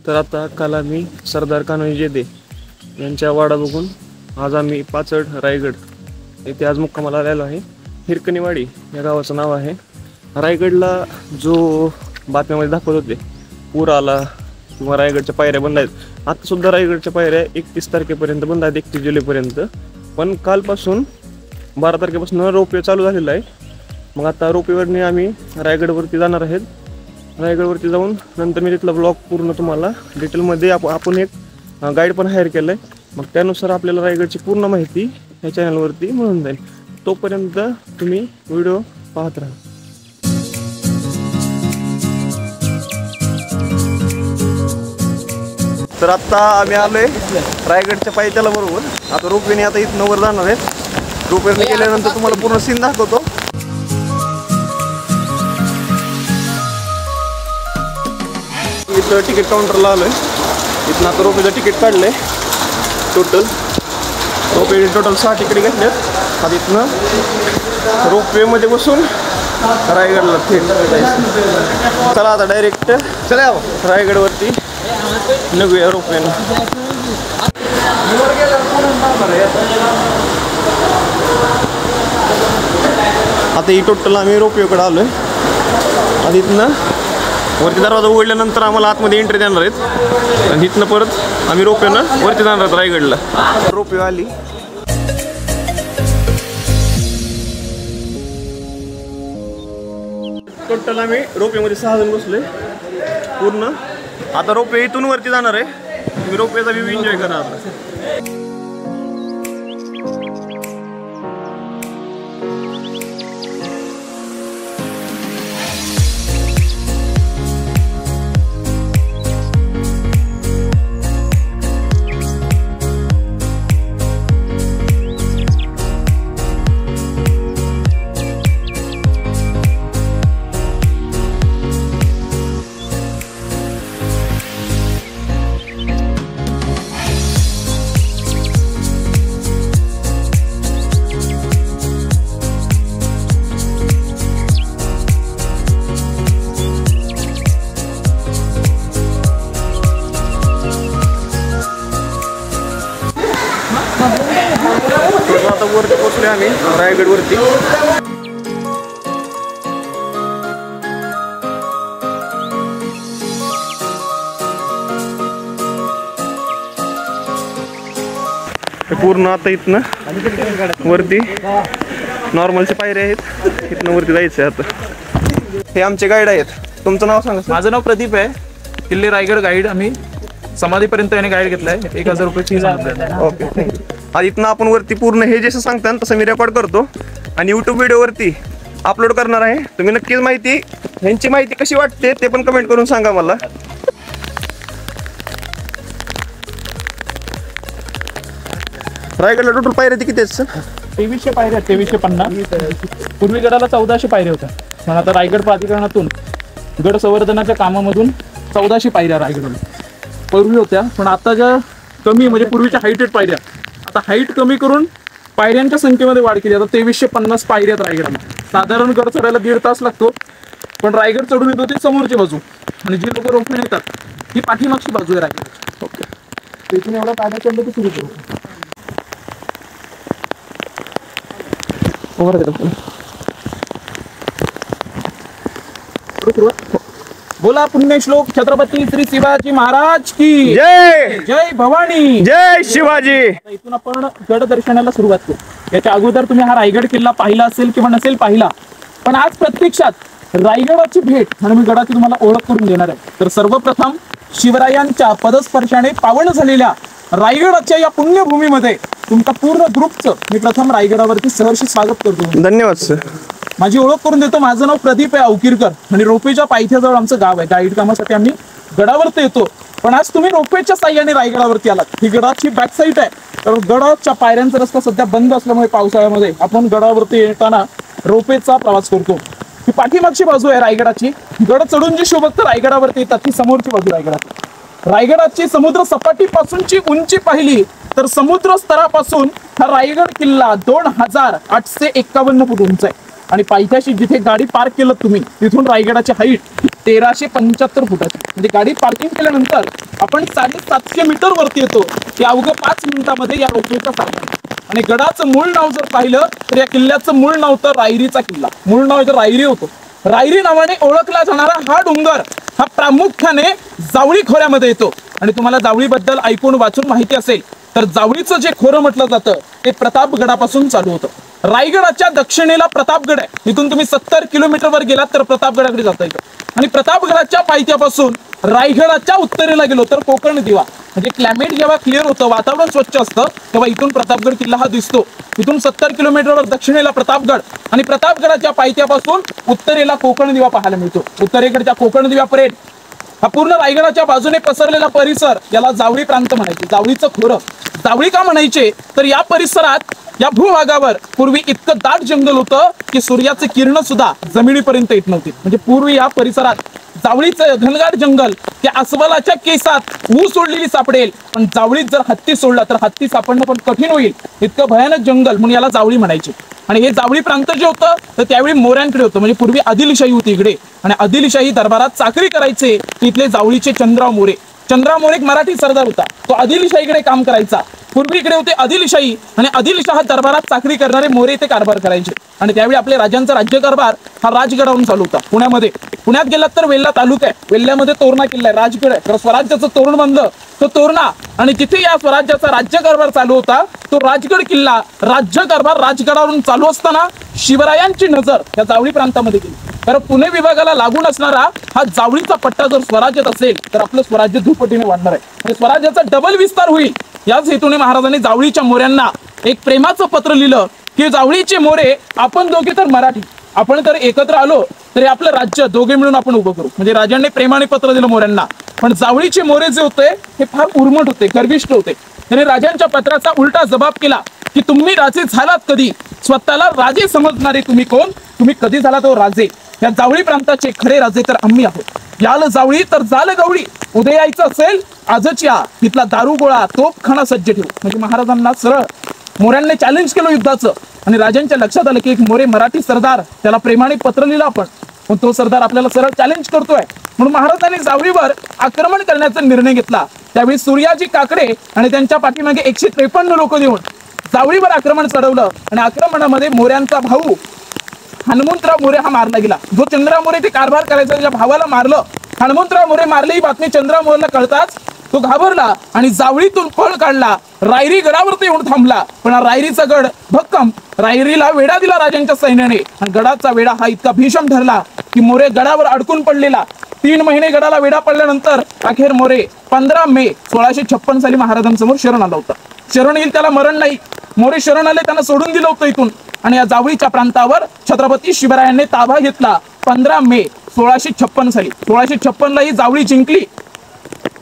तर आता काल आम्ही सरदार कान्होजी जेदे यांच्या वाडा बघून आज आम्ही पाचड रायगड येथे आज मुक्कामाला आलेलो आहे। हिरकणीवाडी या गावाचं नाव आहे। रायगडला जो बातम्यामध्ये दाखवत होते पूर आला किंवा रायगडच्या पायऱ्या बंद आहेत, आता सुद्धा रायगडच्या पायऱ्या 31 तारखेपर्यंत बंद आहेत, 31 जुलैपर्यंत। पण कालपासून 12 तारखेपासून रोपवे चालू झालेला आहे। मग आता रोपवेवरनी आम्ही रायगडवरती जाणार आहेत। रायगडवरती जाऊन नंतर मी तिथला ब्लॉग पूर्ण तुम्हाला डिटेलमध्ये आपण एक गाईड पण हायर केलं आहे। मग त्यानुसार आपल्याला रायगडची पूर्ण माहिती या चॅनलवरती मिळून जाईल। तोपर्यंत तुम्ही व्हिडिओ पाहत राहा। तर आता आम्ही आलोय रायगडच्या पायथ्याला बरोबर। आता रोपवेने आता इथनं वर जाणार आहेत। रोपवेने गेल्यानंतर तुम्हाला पूर्ण सीन दाखवतो। इथं तिकीट काउंटरला आलोय। इथनं आता रोपवेचं तिकीट काढलंय। टोटल 6 तिकीट घेतलेत। आता इथनं रोपवेमध्ये बसून रायगडला थेट जायचं। चला आता डायरेक्ट रायगडवरती निघूया रोपवेनं। आता ही टोटल आम्ही रोपवेकडे आलोय। आता इथनं वरती दरवाजा उघडल्यानंतर आम्हाला आतमध्ये एंट्री देणार आहेत आणि इथनं परत आम्ही रोपवेनं वरती जाणार आहोत रायगडला। रोपवे आली। टोटल आम्ही रोपवेमध्ये 6 जण बसलोय पूर्ण। आता रोपवे इथून वरती जाणार आहे। तुम्ही रोपवेचा व्ह्यू एन्जॉय करा आता। आता वरती पोहोचले आम्ही रायगडवरती। पूर्ण आता इथनं वरती नॉर्मलचे पायऱ्या आहेत, इथनं वरती जायचं आहे आता। हे आमचे गाईड आहेत। तुमचं नाव सांगा? माझं नाव प्रदीप आहे। किल्ले रायगड गाईड। आम्ही समाधीपर्यंत याने गाईड घेतलाय। 1000 रुपये फीज आहे। ओके। आज इथनं आपण वरती पूर्ण हे जसं सांगता तसं मी रेकॉर्ड करतो आणि यूट्यूब व्हिडिओवरती अपलोड करणार आहे। तुम्ही नक्कीच ह्यांची माहिती कशी वाटते ते पण कमेंट करून सांगा मला। रायगडला टोटल पायऱ्या किती आहेत? 2300 पायऱ्या, 2350। पूर्वी गडाला 1400 पायऱ्या होत्या, पण आता रायगड प्राधिकरणातून गड संवर्धनाच्या कामामधून 1400 पायऱ्या रायगडला पूर्वी होत्या। पण आता ज्या कमी म्हणजे पूर्वीच्या हाईटेड पायऱ्या, आता हाईट कमी करून पायऱ्यांच्या संख्येमध्ये वाढ केली। आता 2350 पायऱ्या आहेत रायगडाला। साधारण गड चढायला 1.5 तास लागतो, पण रायगड चढून येतो ती समोरची बाजू आणि जी लोक रोपवेने येतात ही पाठीमागची बाजू आहे रायगड। ओके, तिथून एवढा पायऱ्या चढलं तर सुरू करू। बोला पुण्यश्लोक छत्रपती श्री शिवाजी महाराज की जय। जय भवानी, जय शिवाजी। इथून आपण गड दर्शनाला सुरुवात करू। याच्या अगोदर तुम्ही हा रायगड किल्ला पाहिला असेल किंवा नसेल पाहिला, पण आज प्रत्यक्षात रायगडाची भेट आणि मी गडाची तुम्हाला ओळख करून देणार आहे। तर सर्वप्रथम शिवरायांच्या पदस्पर्शाने पावन झालेल्या रायगडाच्या या पुण्यभूमीमध्ये तुमच्या पूर्ण ग्रुपचं मी प्रथम रायगडावरती सहर्ष स्वागत करतो। धन्यवाद सर। माझी ओळख करून देतो। माझं नाव प्रदीप आहे अवकिरकर आणि रोपवेच्या पायथ्याजवळ आमचं गाव आहे। गाईड कामासाठी आम्ही गडावरती येतो, पण आज तुम्ही रोपवेच्या साह्याने रायगडावरती आलात। ही गडाची बॅक साईड आहे, तर गडाच्या पायऱ्यांचा रस्ता सध्या बंद असल्यामुळे पावसाळ्यामध्ये आपण गडावरती येताना रोपवेचा प्रवास करतो। ही पाठीमागची बाजू आहे रायगडाची। गड चढून जी शिवभक्त रायगडावरती येतात ती समोरची बाजू रायगडाची। रायगडाची समुद्र सपाटीपासूनची उंची पाहिली तर समुद्र स्तरापासून हा रायगड किल्ला 2851 फूट उंच आहे आणि पायथ्याशी जिथे गाडी पार्क केलं तुम्ही तिथून रायगडाची हाईट 1375 फुटाची, म्हणजे गाडी पार्किंग केल्यानंतर आपण 750 मीटर वरती येतो की अवघं 5 मिनिटांमध्ये या रोपवेचा सामना. आणि गडाचं मूळ नाव जर पाहिलं तर या किल्ल्याचं मूळ नाव तर रायरीचा किल्ला, मूळ नाव तर रायरी होतं. रायरी नावाने ओळखला जाणारा हा डोंगर हा प्रामुख्याने जावळी खोऱ्यामध्ये येतो. आणि तुम्हाला जावळीबद्दल ऐकून वाचून माहिती असेल तर जावळीचं जे खोरं म्हटलं जातं ते प्रतापगडापासून चालू होतं. रायगडाच्या दक्षिणेला प्रतापगड आहे, इथून तुम्ही 70 किलोमीटरवर गेलात तर प्रतापगडाकडे जाता येतं. आणि प्रतापगडाच्या पायथ्यापासून रायगडाच्या उत्तरेला गेलो तर कोकण दिवा, म्हणजे क्लायमेट जेव्हा क्लिअर होतं, वातावरण स्वच्छ असतं, तेव्हा इथून प्रतापगड किल्ला हा दिसतो. इथून 70 किलोमीटरवर दक्षिणेला प्रतापगड आणि प्रतापगडाच्या पायथ्यापासून उत्तरेला कोकण दिवा पाहायला मिळतो. उत्तरेकडच्या कोकण दिव्यापर्यंत हा पूर्ण रायगडाच्या बाजूने पसरलेला परिसर याला जावळी प्रांत म्हणायचे. जावळीचं खोरं जावळी का म्हणायचे तर या परिसरात, या भूभागावर पूर्वी इतकं दाट जंगल होतं की सूर्याचे किरण सुद्धा जमिनीपर्यंत येत नव्हती. म्हणजे पूर्वी या परिसरात जावळीचं घनदाट जंगल, त्या अस्वलाच्या केसात ऊस सोडलेली सापडेल, पण जावळीत जर हत्ती सोडला तर हत्ती सापडणं पण कठीण होईल, इतकं भयानक जंगल, म्हणून याला जावळी म्हणायचे. आणि हे जावळी प्रांत जे होतं तर त्यावेळी मोऱ्यांकडे होतं, म्हणजे पूर्वी आदिलशाही होती इकडे, आणि आदिलशाही दरबारात चाकरी करायचे इथले जावळीचे चंद्रराव मोरे. चंद्रराव मोरे एक मराठी सरदार होता, तो आदिलशाहीकडे काम करायचा. पूर्वी इकडे होते आदिलशाही, आणि आदिलशाह दरबारात चाकरी करणारे मोरे इथे कारभार करायचे. आणि त्यावेळी आपल्या राजांचा राज्यकारभार हा राजगडावरून चालू होता पुण्यामध्ये. पुण्यात गेलात तर वेल्हा तालुका आहे, वेल्ह्यामध्ये तोरणा किल्ला आहे, राजगड आहे, तर स्वराज्याचं तोरण बांधलं तो तोरणा. आणि जिथे या स्वराज्याचा राज्यकारभार चालू होता तो राजगड किल्ला, राज्यकारभार राजगडावरून चालू असताना शिवरायांची नजर या जावळी प्रांतामध्ये गेली. कारण पुणे विभागाला लागून असणारा हा जावळीचा पट्टा जर स्वराज्यात असेल तर आपलं स्वराज्य दुपटीने वाढणार आहे, आणि स्वराज्याचा डबल विस्तार होईल. याच हेतूने महाराजांनी जावळीच्या मोऱ्यांना एक प्रेमाचं पत्र लिहिलं की जावळीचे मोरे, आपण दोघे तर मराठी, आपण तर एकत्र आलो तरी आपलं राज्य दोघे मिळून आपण उभं करू. म्हणजे राजांनी प्रेमाने पत्र दिलं मोऱ्यांना. पण जावळीचे मोरे जे होते हे फार उर्मट होते, गर्विष्ठ होते. त्याने राजांच्या पत्राचा उलटा जबाब केला की तुम्ही राजे झालात कधी, स्वतःला राजे समजणारे तुम्ही कोण, तुम्ही कधी झाला तो राजे, या जावळी प्रांताचे खरे राजे तर आम्ही आहोत. याल जावळी तर जाल गवळी, उद्या यायचं असेल आजच या, तिथला दारू गोळा तोफखाना सज्ज ठेवू. म्हणजे महाराजांना सरळ मोऱ्यांनी चॅलेंज केलं युद्धाचं. आणि राजांच्या लक्षात आलं की एक मोरे मराठी सरदार, त्याला प्रेमाने पत्र लिहिलं आपण, पण तो सरदार आपल्याला सरळ चॅलेंज करतोय. म्हणून महाराजांनी जावळीवर आक्रमण करण्याचा निर्णय घेतला. त्यावेळी सूर्याजी काकडे आणि त्यांच्या पाठीमागे 153 लोक देऊन जावळीवर आक्रमण चढवलं. आणि आक्रमणामध्ये मोऱ्यांचा भाऊ हनुमंतराव मोरे हा मारला गेला. जो चंद्रराव मोरे ते कारभार करायचा त्याच्या भावाला मारलं. हनुमंतराव मोरे मारले ही बातमी चंद्रराव मोरेला कळताच तो घाबरला आणि जावळीतून पळ काढला, रायरी गडावरती येऊन थांबला. पण रायरीचा गड भक्कम, रायरीला वेढा दिला राजांच्या सैन्याने. आणि गडाचा वेढा हा इतका भीषण ठरला की मोरे गडावर अडकून पडलेला. 3 महिने गडाला वेढा पडल्यानंतर अखेर मोरे 15 मे 1656 साली महाराजांसमोर शरण आला होता. शरण येईल त्याला मरण नाही, मोरे शरण आले, त्यांना सोडून दिलं होतं इथून. आणि या जावळीच्या प्रांतावर छत्रपती शिवरायांनी ताबा घेतला 15 मे 1656 साली. 1656 ला ही जावळी जिंकली.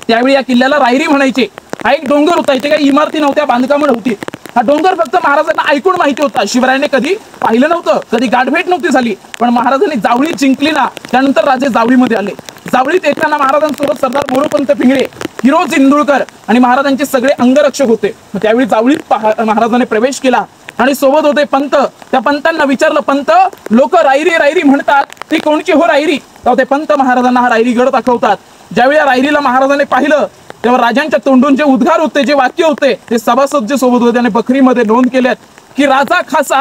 त्यावेळी या किल्ल्याला रायरी म्हणायचे. हा एक डोंगर होता, इथे काही इमारती नव्हत्या, बांधकामं नव्हती. हा डोंगर फक्त महाराजांना ऐकून माहिती होता, शिवरायांनी कधी पाहिलं नव्हतं, कधी गाठभेट नव्हती झाली. पण महाराजांनी जावळी जिंकली ना, त्यानंतर राजे जावळीमध्ये आले. जावळीत येताना महाराजांसोबत सरदार मोरोपंत पिंगळे, हिरोज इंदुळकर आणि महाराजांचे सगळे अंगरक्षक होते. त्यावेळी जावळीत महाराजांनी प्रवेश केला आणि सोबत होते पंत. त्या पंतांना विचारलं, पंत लोक रायरी रायरी म्हणतात, ती कोणची हो रायरी? तेव्हा ते पंत महाराजांना हा रायरी गड दाखवतात. ज्यावेळी या रायरीला महाराजांनी पाहिलं तेव्हा राजांच्या तोंडून जे उद्गार होते, जे वाक्य होते, ते सभासद जे सोबत होते त्याने बखरीमध्ये नोंद केलेत की राजा खासा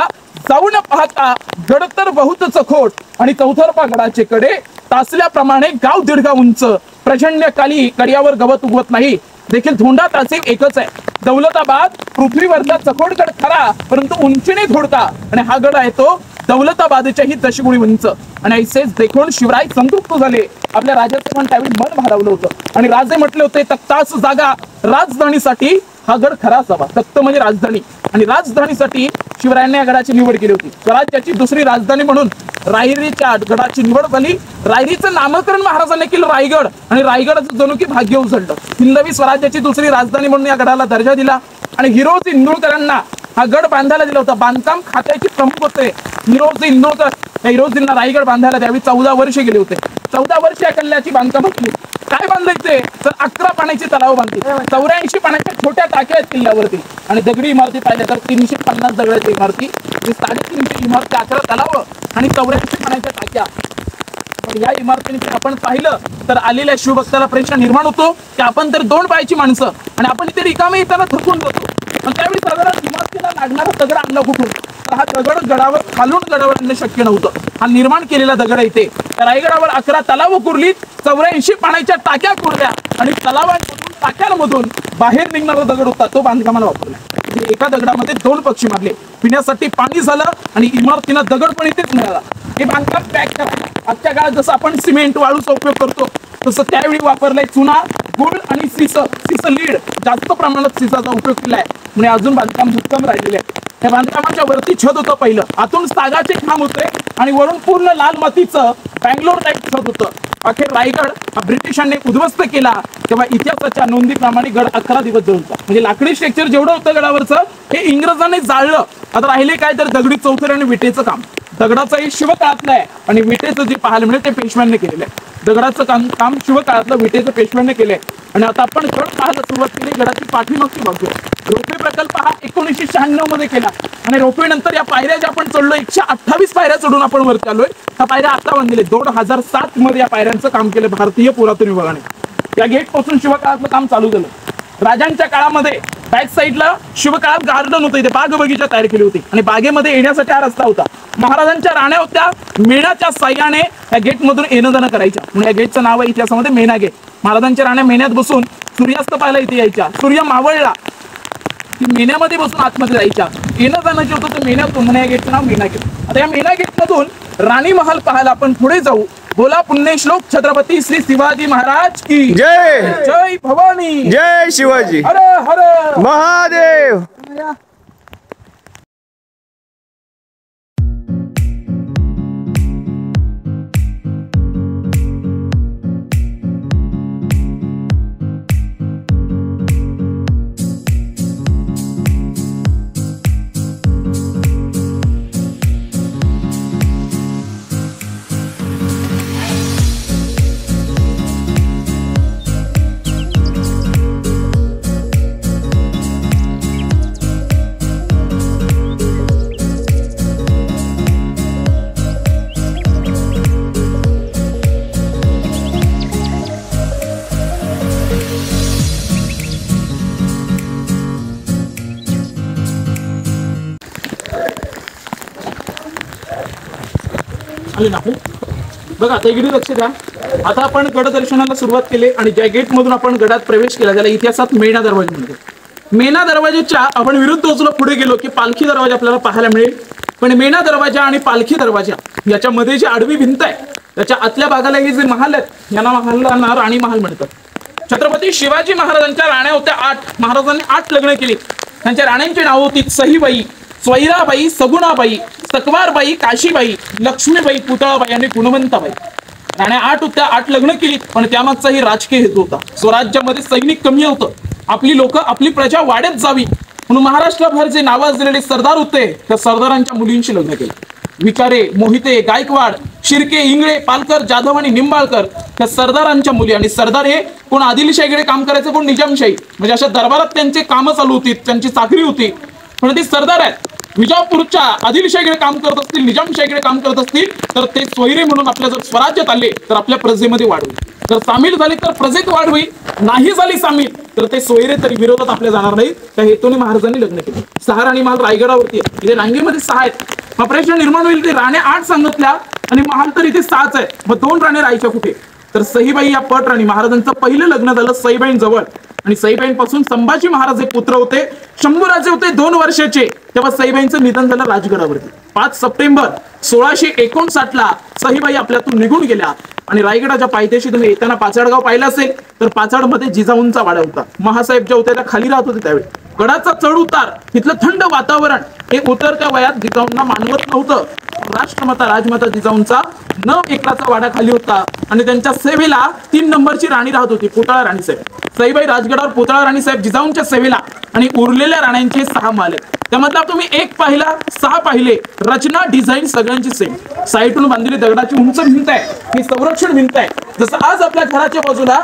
जाऊन पाहता गड तर बहुत चखोट, आणि चौथरपा गडाचे कडे तासल्याप्रमाणे गाव दीडगा उंच, प्रचंड काली कड्यावर गवत उगवत नाही, देखील धोंडा तासे एकच आहे. दौलताबाद पृथ्वीवरचा चकोडगड खरा, परंतु उंचीने थोडका, आणि हा गड आहे तो दौलताबादच्याही दशगुणी उंच. आणि ऐसेच देखून शिवराय संतुष्ट झाले. आपल्या राजाचं पण त्यावेळी मन भारावलं होतं आणि राजे म्हटले होते, तख्तास जागा राजधानीसाठी हा गड खरा असावा. तख्त म्हणजे राजधानी, आणि राजधानीसाठी शिवरायांनी या गडाची निवड केली होती. स्वराज्याची दुसरी राजधानी म्हणून रायरीच्या गडाची निवड झाली. रायरीचं नामकरण महाराजांनी केलं रायगड, आणि रायगडाचं जणू की भाग्य उचललं. हिंदवी स्वराज्याची दुसरी राजधानी म्हणून या गडाला दर्जा दिला. आणि हिरोज इंदुळकरांना हा गड बांधायला दिला होता. बांधकाम खात्याचे प्रमुख होते हिरोज इंदुळकर. त्या हिरोजींना रायगड बांधायला त्यावेळी 14 वर्ष गेले होते. 14 वर्ष या किल्ल्याची बांधकाम केली. काय बांधायचे तर 11 पाण्याची तलाव बांधली, 84 पाण्याच्या छोट्या टाक्या आहेत किल्ल्यावरती, आणि दगडी इमारती पाहिल्या तर 350 दगडाच्या इमारती, 350 इमारती, 11 तलाव आणि 84 पाण्याच्या टाक्या. पण या इमारतीने आपण पाहिलं तर आलेल्या शिवभक्ताला प्रश्न निर्माण होतो की आपण तर 2 पायाची माणसं आणि आपण इथे रिकामे येताना थकून जातो. पण त्यावेळी साधारण इमारतीला लागणारा दगड आणला कुठून? तर हा दगड गडावर खालून गडावर आणणं शक्य नव्हतं. हा निर्माण केलेला दगड आहे इथे. त्या रायगडावर 11 तलाव कुरलीत, 84 पाण्याच्या टाक्या कुरल्या आणि तलावांमधून टाक्यांमधून बाहेर निघणारा दगड होता तो बांधकामाला वापरला. एका दगडामध्ये 2 पक्षी मारले. पिण्यासाठी पाणी झालं आणि इमारतीला दगड पण इथेच मिळाला. हे बांधकाम पॅक करा. आजच्या काळात जसं आपण सिमेंट वाळूचा उपयोग करतो तसं त्यावेळी वापरलाय चुना, गुळ आणि सीस लीड. जास्त प्रमाणात सीसाचा उपयोग केलाय म्हणजे अजून बांधकाम भक्कम राहिलेले आहे. त्या बांधकामाच्या वरती छत होतं पहिलं, आतून सागाचे खांब होते आणि वरून पूर्ण लाल मातीचं बँगलोर टाईप छत होतं. अखेर रायगड हा ब्रिटिशांनी उद्ध्वस्त केला तेव्हा इतिहासाच्या नोंदीप्रमाणे गड 11 दिवस जळला. म्हणजे लाकडी स्ट्रक्चर जेवढं होतं गडावरचं हे इंग्रजांनी जाळलं. आता राहिले काय तर दगडी चौथर आणि विटेचं काम. दगडाचंही शिवकाळातलं आहे आणि विटेचं जे पाहायला मिळेल ते पेशव्यांनी केलेलं आहे. दगडाचं काम शिवकाळातलं, विटेचं पेशव्यांनी केलंय. आणि आता आपण गड पाहायला सुरुवात केली गडाची पाठीमागची बाजू. रोपवे प्रकल्प हा 1996 मध्ये केला आणि रोपवे नंतर या पायऱ्या ज्या आपण चढलो 128 पायऱ्या चढून आपण वरती आलोय. त्या पायऱ्या आता बांधले 2007 मध्ये या पायऱ्यांचं काम केलं भारतीय पुरातन विभागाने. या गेट पासून शिवकाळातलं काम चालू झालं. राजांच्या काळामध्ये बॅक साईडला शिवकाळात गार्डन होतं, इथे बाग बगीचा तयार केली होती आणि बागेमध्ये येण्यासाठी हा रस्ता होता. महाराजांच्या राण्या होत्या मेणाच्या साह्याने या गेट मधून येणं जाणं करायच्या म्हणून या गेटचं नाव आहे इतिहासामध्ये मेणा गेट. महाराजांच्या राण्या मेण्यात बसून सूर्यास्त पाहायला इथे यायच्या. सूर्य मावळला की मेण्यामध्ये बसून आतमध्ये जायच्या. येणं जाणं जे होतं ते मेण्यातून म्हणून या गेटचं नाव मेणा गेट. आता या मेणा गेट मधून राणी महल पाहायला आपण पुढे जाऊ. बोला पुण्यश्लोक छत्रपती श्री शिवाजी महाराज की जय. जय भवानी, जय शिवाजी, हर हर महादेव. आले ना बघा. आता इकडे लक्ष द्या. आता आपण गड दर्शनाला सुरुवात केली आणि ज्या गेट मधून आपण गडात प्रवेश केला त्याला इतिहासात मेणा दरवाजा म्हणतात. मेणा दरवाजाच्या आपण विरुद्ध बाजूला पुढे गेलो की पालखी दरवाजा आपल्याला पाहायला मिळेल. पण मेणा दरवाजा आणि पालखी दरवाजा याच्यामध्ये जी आडवी भिंत आहे त्याच्या आतल्या भागाला हे जे महाल आहेत यांना महालांना राणी महाल म्हणतात. छत्रपती शिवाजी महाराजांच्या राण्या होत्या 8. महाराजांनी 8 लग्न केली. त्यांच्या राण्यांची नावं होती सहीबाई, स्वैराबाई, सगुणाबाई, सकवारबाई, काशीबाई, लक्ष्मीबाई, पुतळाबाई आणि गुणवंताबाई. राण्या 8 होत्या. 8 लग्न केली पण त्यामागचाही राजकीय हेतू होता. स्वराज्यामध्ये सैनिक कमी होतं, आपली लोक आपली प्रजा वाढत जावी म्हणून महाराष्ट्रभर जे नावाजलेले सरदार होते त्या सरदारांच्या मुलींशी लग्न केलं. विचारे, मोहिते, गायकवाड, शिर्के, इंगळे, पालकर, जाधव आणि निंबाळकर त्या सरदारांच्या मुली. आणि सरदार हे कोण आदिलशाहीकडे काम करायचं, कोण निजामशाही, म्हणजे अशा दरबारात त्यांचे कामं चालू होती, त्यांची चाकरी होती. पण ते सरदार आहेत. विजापूरच्या आदिलशाहीकडे काम करत असतील, निजामशाहीकडे काम करत असतील तर ते स्वैरे म्हणून आपल्या जर स्वराज्यात आले तर आपल्या प्रजेमध्ये वाढ होईल. जर सामील झाले तर प्रजेत वाढ होईल, नाही झाली सामील तर ते सोयरे तरी विरोधात आपल्या जाणार नाही. त्या हेतूने महाराजांनी लग्न केले. 6 राणी महाल रायगडावरती आहे. इथे रांगेमध्ये 6 आहेत. मग प्रश्न निर्माण होईल ते राण्या 8 सांगितल्या आणि महाल तर इथे 6च आहे. मग 2 राण्या राहायच्या कुठे? तर सईबाई या पट राणी. महाराजांचं पहिलं लग्न झालं सईबाईंजवळ आणि सईबाईंपासून संभाजी महाराज हे पुत्र होते. शंभूराजे होते 2 वर्षाचे तेव्हा सईबाईंचं निधन झालं राजगडावरती. 5 सप्टेंबर 1659 ला सईबाई आपल्यातून निघून गेल्या. आणि रायगडाच्या पायथ्याशी तुम्ही येताना पाचाडगाव पाहिलं असेल तर पाचाडमध्ये जिजाऊंचा वाडा होता. महासाहेब ज्या होत्या त्या खाली राहत होते त्यावेळी. गडाचा चढ उतार, तिथलं थंड वातावरण हे उतरत्या वयात जिजाऊंना मानवत नव्हतं. राष्ट्रमाता राजमाता जिजाऊंचा 9 एकराचा वाडा खाली होता आणि त्यांच्या सेवेला 3 नंबरची राणी राहत होती, पुतळा राणी साहेब. सईबाई राजगडावर पुतळा राणी साहेब जिजाऊंच्या सेवेला आणि उरलेल्या राण्यांचे 6 माल आहेत. त्यामधला तुम्ही 1 पाहिला, 6 पाहिले. रचना, डिझाईन सगळ्यांची सेम. साईटून बांधलेली दगडाची उंच भिंत आहे, ही संरक्षण भिंत आहे. जसं आज आपल्या घराच्या बाजूला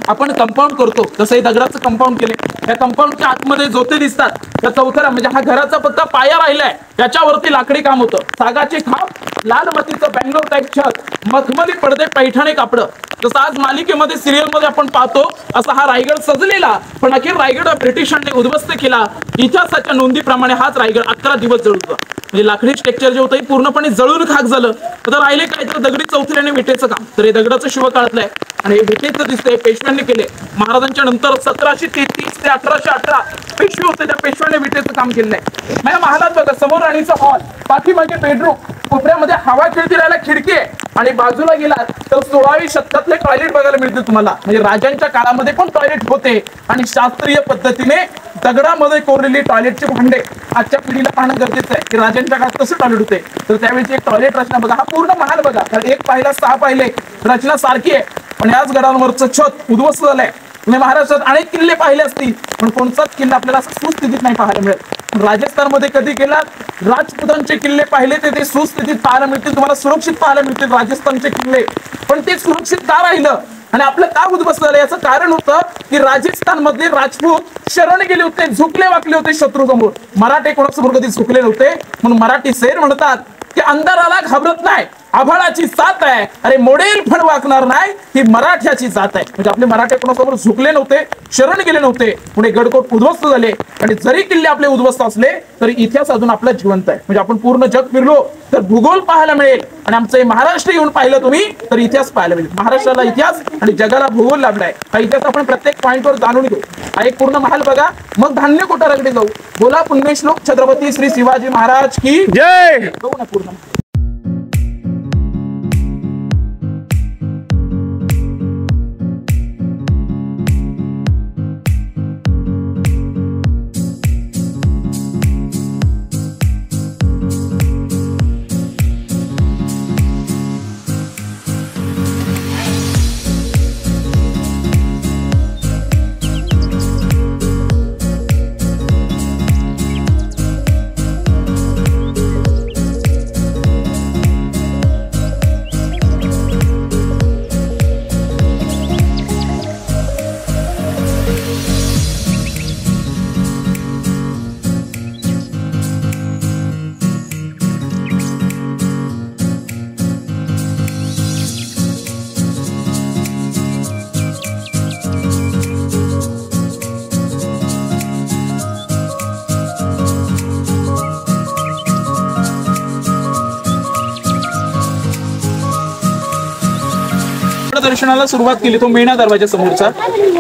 आपण कंपाऊंड करतो तसं हे दगडाचं कंपाऊंड केले. या कंपाऊंडच्या आतमध्ये जोते दिसतात त्या चौथरा म्हणजे हा घराचा फक्त पाया राहिलाय, त्याच्यावरती लाकडी काम होतं. सागाचे खांब लाल मातीचं बँगलोर टाईप छत, मखमली पडदे, पैठणी कापड, जसं आज मालिकेमध्ये सिरियल मध्ये आपण पाहतो असा हा रायगड सजलेला. पण अखेर रायगड ब्रिटिशांनी उद्ध्वस्त केला. इतिहासाच्या नोंदीप्रमाणे हाच रायगड 11 दिवस जळतो. म्हणजे लाकडी स्ट्रक्चर जे होतं पूर्णपणे जळून खाक झालं. तर राहिले काय तर दगडी चौथऱ्याने विटेचं काम. तर हे दगडाचं शिवकाळातलं आहे आणि हे विटेचं दिसतंय पेशव्यांनी केले. महाराजांच्या नंतर 1733 ते 1818 पेशवे होते, त्या पेशव्याने विटेचं काम केलेलं आहे. माझ्या महालात बघा, समोर राणीचा हॉल, पाठीमागे बेडरूम, कोपऱ्यामध्ये हवा खेळती राहायला खिडकी आहे आणि बाजूला गेलात तर 16वी शतकातले टॉयलेट बघायला मिळते तुम्हाला. म्हणजे राजांच्या काळामध्ये पण टॉयलेट होते आणि शास्त्रीय पद्धतीने दगडामध्ये कोरलेली टॉयलेटचे भांडे आजच्या पिढीला पाहणं गरजेचं आहे की राजांच्या काळात कसं टॉयलेट होते. तर त्यावेळी एक टॉयलेट रचना बघा. हा पूर्ण महाल बघा, कारण एक पाहिला 6 पाहिले, रचना सारखी आहे. पण याच गडावरचं छत उद्ध्वस्त झालंय. म्हणजे महाराष्ट्रात अनेक किल्ले पाहिले असतील पण कोणताच किल्ला आपल्याला सुस्थितीत नाही पाहायला मिळेल. राजस्थानमध्ये कधी गेलात, राजपुतांचे किल्ले पाहिले ते सुस्थितीत पाहायला मिळतील, तुम्हाला सुरक्षित पाहायला मिळतील राजस्थानचे किल्ले. पण ते सुरक्षित का राहिलं आणि आपलं का उद्ध्वस्त झालं याचं कारण होतं की राजस्थान मधले राजपूत शरण गेले होते, झुकले वाकले होते शत्रू समोर. मराठे कोणासमोर कधी झुकले नव्हते. म्हणून मराठी शेर म्हणतात की अंधाराला घाबरत नाही, आभाळाची साथ आहे, अरे मोडेल पण वाकणार नाही, ही मराठ्याची जात आहे. म्हणजे आपले मराठे कोणासमोर झुकले नव्हते, शरण गेले नव्हते, पुढे गडकोट उद्ध्वस्त झाले. आणि जरी किल्ले आपले उद्ध्वस्त असले तरी इतिहास अजून आपला जिवंत आहे. म्हणजे आपण पूर्ण जग फिरलो तर भूगोल पाहायला मिळेल आणि आमचं हे महाराष्ट्र येऊन पाहिलं तुम्ही तर इतिहास पाहायला मिळेल. महाराष्ट्राला इतिहास आणि जगाला भूगोल लाभलाय. हा इतिहास आपण प्रत्येक पॉइंटवर जाणून घेऊ. हा एक पूर्ण महाल बघा, मग धान्य कोठाराकडे जाऊ. बोला पुण्यश्लोक छत्रपती श्री शिवाजी महाराज की जय. बघू ना पूर्ण. दर्शनाला सुरुवात केली तो मेणा दरवाजा समोरचा.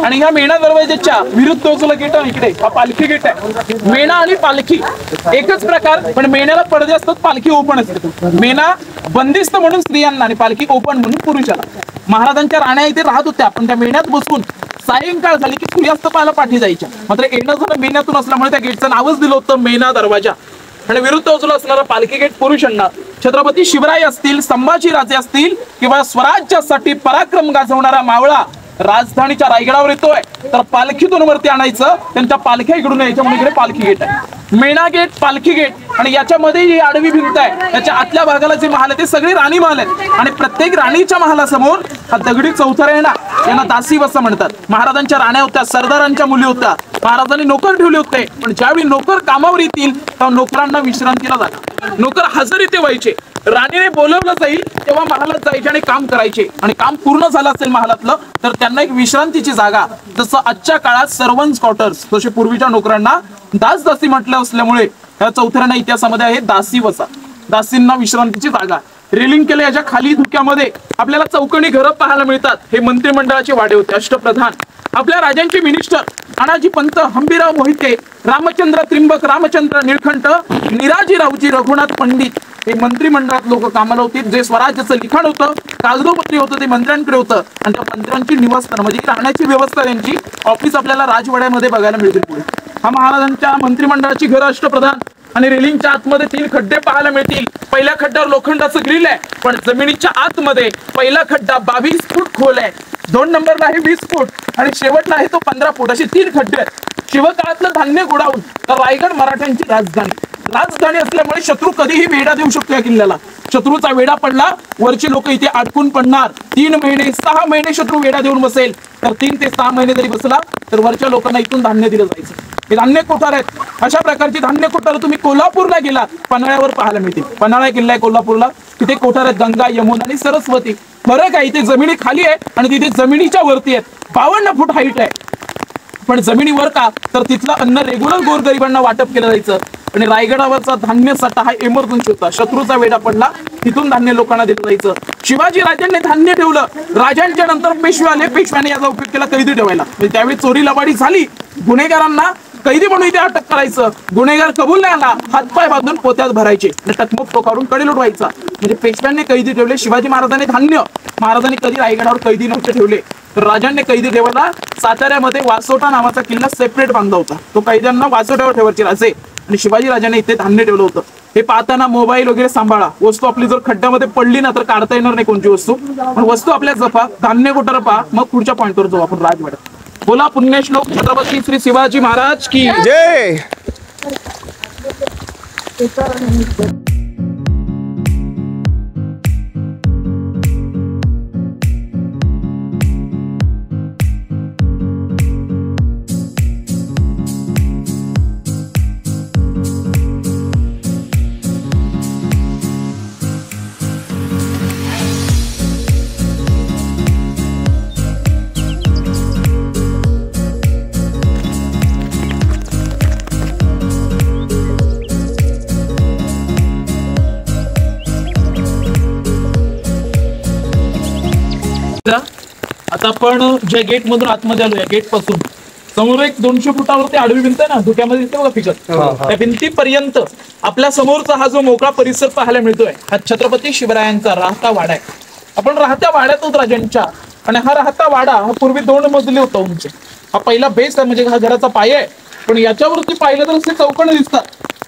आणि ह्या मेणा दरवाजाच्या विरुद्ध बाजूला गेट आहे, इकडे हा पालखी गेट आहे. मेणा आणि पालखी एकच प्रकार, पण मेण्याला पडदे असतात, पालखी ओपन असते. मेणा बंदिस्त म्हणून स्त्रियांना आणि पालखी ओपन म्हणून पुरुषाला. महाराजांच्या राण्या इथे राहत होत्या, पण त्या मेण्यात बसून सायंकाळ झाली की सूर्यास्त पाहायला पाठी जायच्या. मात्र येणं झालं मेण्यातून असल्यामुळे त्या गेटचं नावच दिलं होतं मेणा दरवाजा. आणि विरुद्ध बाजूला असणारा पालखी गेट पुरुषांना. छत्रपती शिवराय असतील, संभाजी राजे असतील किंवा स्वराज्यासाठी पराक्रम गाजवणारा मावळा राजधानीच्या रायगडावर येतोय तर पालखीतून वरती आणायचं, त्यांच्या पालख्या इकडून यायच्या, म्हणून इकडे पालखी गेट आहे. मेणा गेट, पालखी गेट. आणि याच्यामध्ये जी आडवी भिंत आहे त्याच्या आतल्या भागाला जे महाल आहे ते सगळे राणी महाल आहेत. आणि प्रत्येक राणीच्या महालासमोर हा दगडी चौथरा आहे ना, यांना दासी वसा म्हणतात. महाराजांच्या राण्या होत्या, सरदारांच्या मुली होत्या, महाराजांनी नोकर ठेवले होते. पण ज्यावेळी नोकर कामावर येतील तेव्हा नोकरांना विश्रांतीला जातात. नोकर हजर इथे व्हायचे, राणीने बोलवलं जाईल तेव्हा महालात जायचे आणि काम करायचे. आणि काम पूर्ण झालं असेल महालातलं तर त्यांना एक विश्रांतीची जागा, जसं आजच्या काळात सर्वंट्स क्वार्टर्स, जसे पूर्वीच्या नोकरांना दास दासी म्हटलं असल्यामुळे या चौथऱ्यांना इतिहासामध्ये आहे दासी वसा, दासींना विश्रांतीची जागा. रेलिंग केले याच्या खाली धुक्यामध्ये आपल्याला चौकोनी घरं पाहायला मिळतात. हे मंत्रिमंडळाचे वाडे होते, अष्टप्रधान. आपल्या राजांचे मिनिस्टर अनाजी पंत, हंबीराव मोहिते, रामचंद्र त्रिंबक, रामचंद्र निळकंठ, निराजीरावजी रघुनाथ पंडित हे मंत्रिमंडळात लोक कामाला होते. जे स्वराज्याचं लिखाण होतं, कागदोपत्री होतं, ते मंत्र्यांकडे होतं. आणि त्या मंत्र्यांची निवासस्थान म्हणजे राहण्याची व्यवस्था, त्यांची ऑफिस आपल्याला राजवाड्यामध्ये बघायला मिळतील पुढे. हा महाराजांच्या मंत्रिमंडळाची घरं, अष्टप्रधान. आणि रेलिंगच्या आतमध्ये 3 खड्डे पाहायला मिळतील. पहिल्या खड्ड्यावर लोखंडाचं ग्रिल आहे, पण जमिनीच्या आतमध्ये पहिला खड्डा 22 फूट खोल आहे, 2 नंबरला आहे 20 फूट आणि शेवटला आहे तो 15 फूट. असे 3 खड्डे आहेत. शिवकाळातलं धान्य गोडाऊन. तर रायगड मराठ्यांची राजधानी असल्यामुळे शत्रू कधीही वेढा देऊ शकतो या किल्ल्याला. शत्रूचा वेढा पडला, वरचे लोक इथे अडकून पडणार. 3 महिने 6 महिने शत्रू वेढा देऊन बसेल, तर 3 ते 6 महिने जरी बसला तर वरच्या लोकांना इथून धान्य दिलं जायचं. हे धान्य कोठार आहेत. अशा प्रकारची धान्य कोठार तुम्ही कोल्हापूरला गेला, पन्हाळ्यावर पाहायला मिळतील. पन्हाळा किल्ला आहे कोल्हापूरला, तिथे कोठार आहेत गंगा, यमुना आणि सरस्वती. फरक आहे, इथे जमिनी खाली आहे आणि तिथे जमिनीच्या वरती आहेत. 52 फूट हाईट आहे. पण जमिनीवर का, तर तिथलं अन्न रेग्युलर गोरगरिबांना वाटप केलं जायचं. आणि रायगडावरचा धान्य साठा हा इमर्जन्सी होता. शत्रूचा वेढा पडला, तिथून धान्य लोकांना दिलं जायचं. शिवाजी राजांनी धान्य ठेवलं. राजांच्या नंतर पेशवे आले, पेशव्याने याचा उपयोग केला कैदी ठेवायला. म्हणजे त्यावेळी चोरी लबाडी झाली, गुन्हेगारांना कैदी म्हणून इथे अटक करायचं. गुन्हेगार कबूल नाही आला, हातपाय बांधून पोत्यात भरायचे, टकमक टोकारून कडे लुटवायचा. म्हणजे पेशव्यांनी कैदी ठेवले. शिवाजी महाराजांनी धान्य, महाराजांनी कधी रायगडावर कैदी नव्हते ठेवले. तर राजांनी कैदी ठेवायला साताऱ्यामध्ये वासोटा नावाचा किल्ला सेपरेट बांधला होता. तो कैद्यांना वासोट्यावर ठेवायचे राजे. आणि शिवाजी राजांनी इथे धान्य ठेवलं होतं. हे पाहताना मोबाईल वगैरे सांभाळा. वस्तू आपली जर खड्ड्यामध्ये पडली ना तर काढता येणार नाही कोणती वस्तू. पण वस्तू आपल्या जपा, धान्य कुठं पहा, मग पुढच्या पॉईंटवर जाऊ आपण राजवाड्यात. बोला पुण्यश्लोक छत्रपती श्री शिवाजी महाराज की जय. आता आपण ज्या गेट मधून आतमध्ये आलो, या गेट पासून समोर एक 200 फुटावरती आडवी भिंत आहे ना, धुक्यामध्ये दिसते बघा फिगर. त्या भिंतीपर्यंत आपल्या समोरचा हा जो मोकळा परिसर पाहायला मिळतोय, हा छत्रपती शिवरायांचा राहता वाडा आहे. आपण राहत्या वाड्यातच राजांच्या. आणि हा राहता वाडा हा पूर्वी 2 मजली होता उंच. हा पहिला बेस आहे, म्हणजे हा घराचा पाया आहे. पण याच्यावरती पाहिलं तर असे चौकणे दिसतात.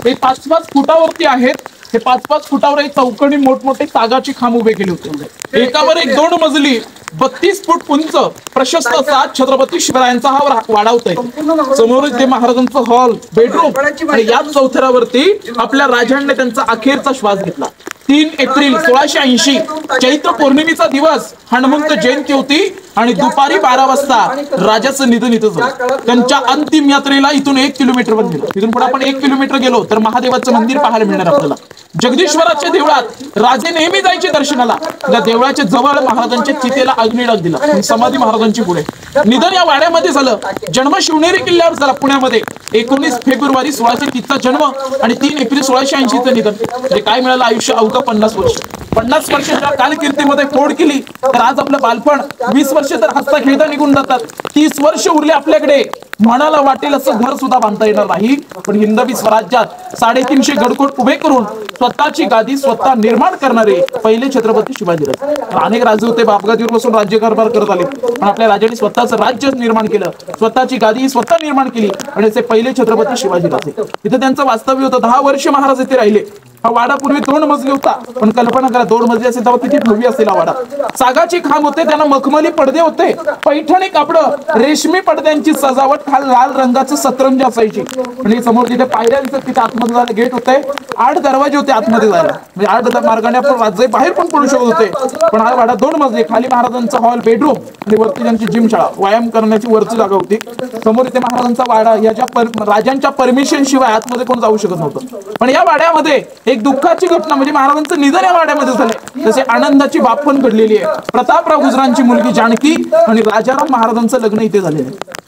हे 5-5 फुटावरती आहेत. हे 5-5 फुटावर एक चौकणी मोठमोठे सागाची खांब उभे केले होते. एकावर एक 2 मजली 32 फूट उंच प्रशस्त असा छत्रपती शिवरायांचा हा वाडा होता. समोरच ते महाराजांचं हॉल, बेडरूम. आणि याच चौथऱ्यावरती आपल्या राजांनी त्यांचा अखेरचा श्वास घेतला. 3 एप्रिल 1680 चैत्र पौर्णिमेचा दिवस, हनुमंत जयंती होती. आणि दुपारी 12 वाजता राजाचं निधन इथं झालं. त्यांच्या अंतिम यात्रेला इथून 1 किलोमीटर वर गेलो. इथून पुढे आपण 1 किलोमीटर गेलो तर महादेवाचं मंदिर पाहायला मिळणार आपल्याला. जगदीश्वराच्या देवळात राजे नेहमी जायचे दर्शनाला. त्या देवळाच्या जवळ महाराजांच्या चितेला अग्निडाग दिला. समाधी महाराजांची पुढे. निधन या वाड्यामध्ये झालं. जन्म शिवनेरी किल्ल्यावर झाला पुण्यामध्ये. 19 फेब्रुवारी 1630चा जन्म आणि 3 एप्रिल 1680चं निधन. म्हणजे काय मिळालं आयुष्य, अवघं 50 वर्ष. 50 वर्षाच्या कालकीर्तीमध्ये फोड केली तर आज आपलं बालपण 20 वर्ष तर हसता खेळता निघून जातात. 30 वर्ष उरले आपल्याकडे. मनाला वाटेल असं घर सुद्धा बांधता येणार नाही. पण हिंदवी स्वराज्यात 350 गडकोट उभे करून स्वतःची गादी स्वतः निर्माण करणारे पहिले छत्रपती शिवाजीराजे. अनेक राजे होते, बापगादीवर बसून राज्यकारभार करत आले. पण आपल्या राजांनी स्वतःचं राज्य निर्माण केलं, स्वतःची गादी स्वतः निर्माण केली. आणि ते पहिले छत्रपती शिवाजीराजे. इथे त्यांचं वास्तव्य होतं. 10 वर्ष महाराज इथे राहिले. हा वाडा पूर्वी 2 मजली होता. पण कल्पना करा 2 मजली असेल तेव्हा किती भव्य असेल हा वाडा. सागाची खांब होते, त्यांना मखमली पडदे होते, पैठणी कापड, रेशमी पडद्यांची सजावट, खाल लाल रंगाचं सतरंजी असायची. आणि समोर तिथे पायऱ्या दिसत, तिथे आतमध्ये जायला गेट होते. 8 दरवाजे होते आतमध्ये जायला. म्हणजे 8 मार्गाने आपण राज्य बाहेर पण पडू शकत होते. पण हा वाडा 2 मजली. खाली महाराजांचा हॉल, बेडरूम आणि वरती त्यांची जिम शाळा, व्यायाम करण्याची वरची जागा होती. समोर इथे महाराजांचा वाडा. याच्या राजांच्या परमिशन शिवाय आतमध्ये कोण जाऊ शकत नव्हतं. पण या वाड्यामध्ये एक दुःखाची घटना म्हणजे महाराजांचं निधन या वाड्यामध्ये झालं. तसे आनंदाची बाब पण घडलेली आहे. प्रतापराव गुजरांची मुलगी जानकी आणि राजाराम महाराजांचं लग्न इथे झालेलं आहे.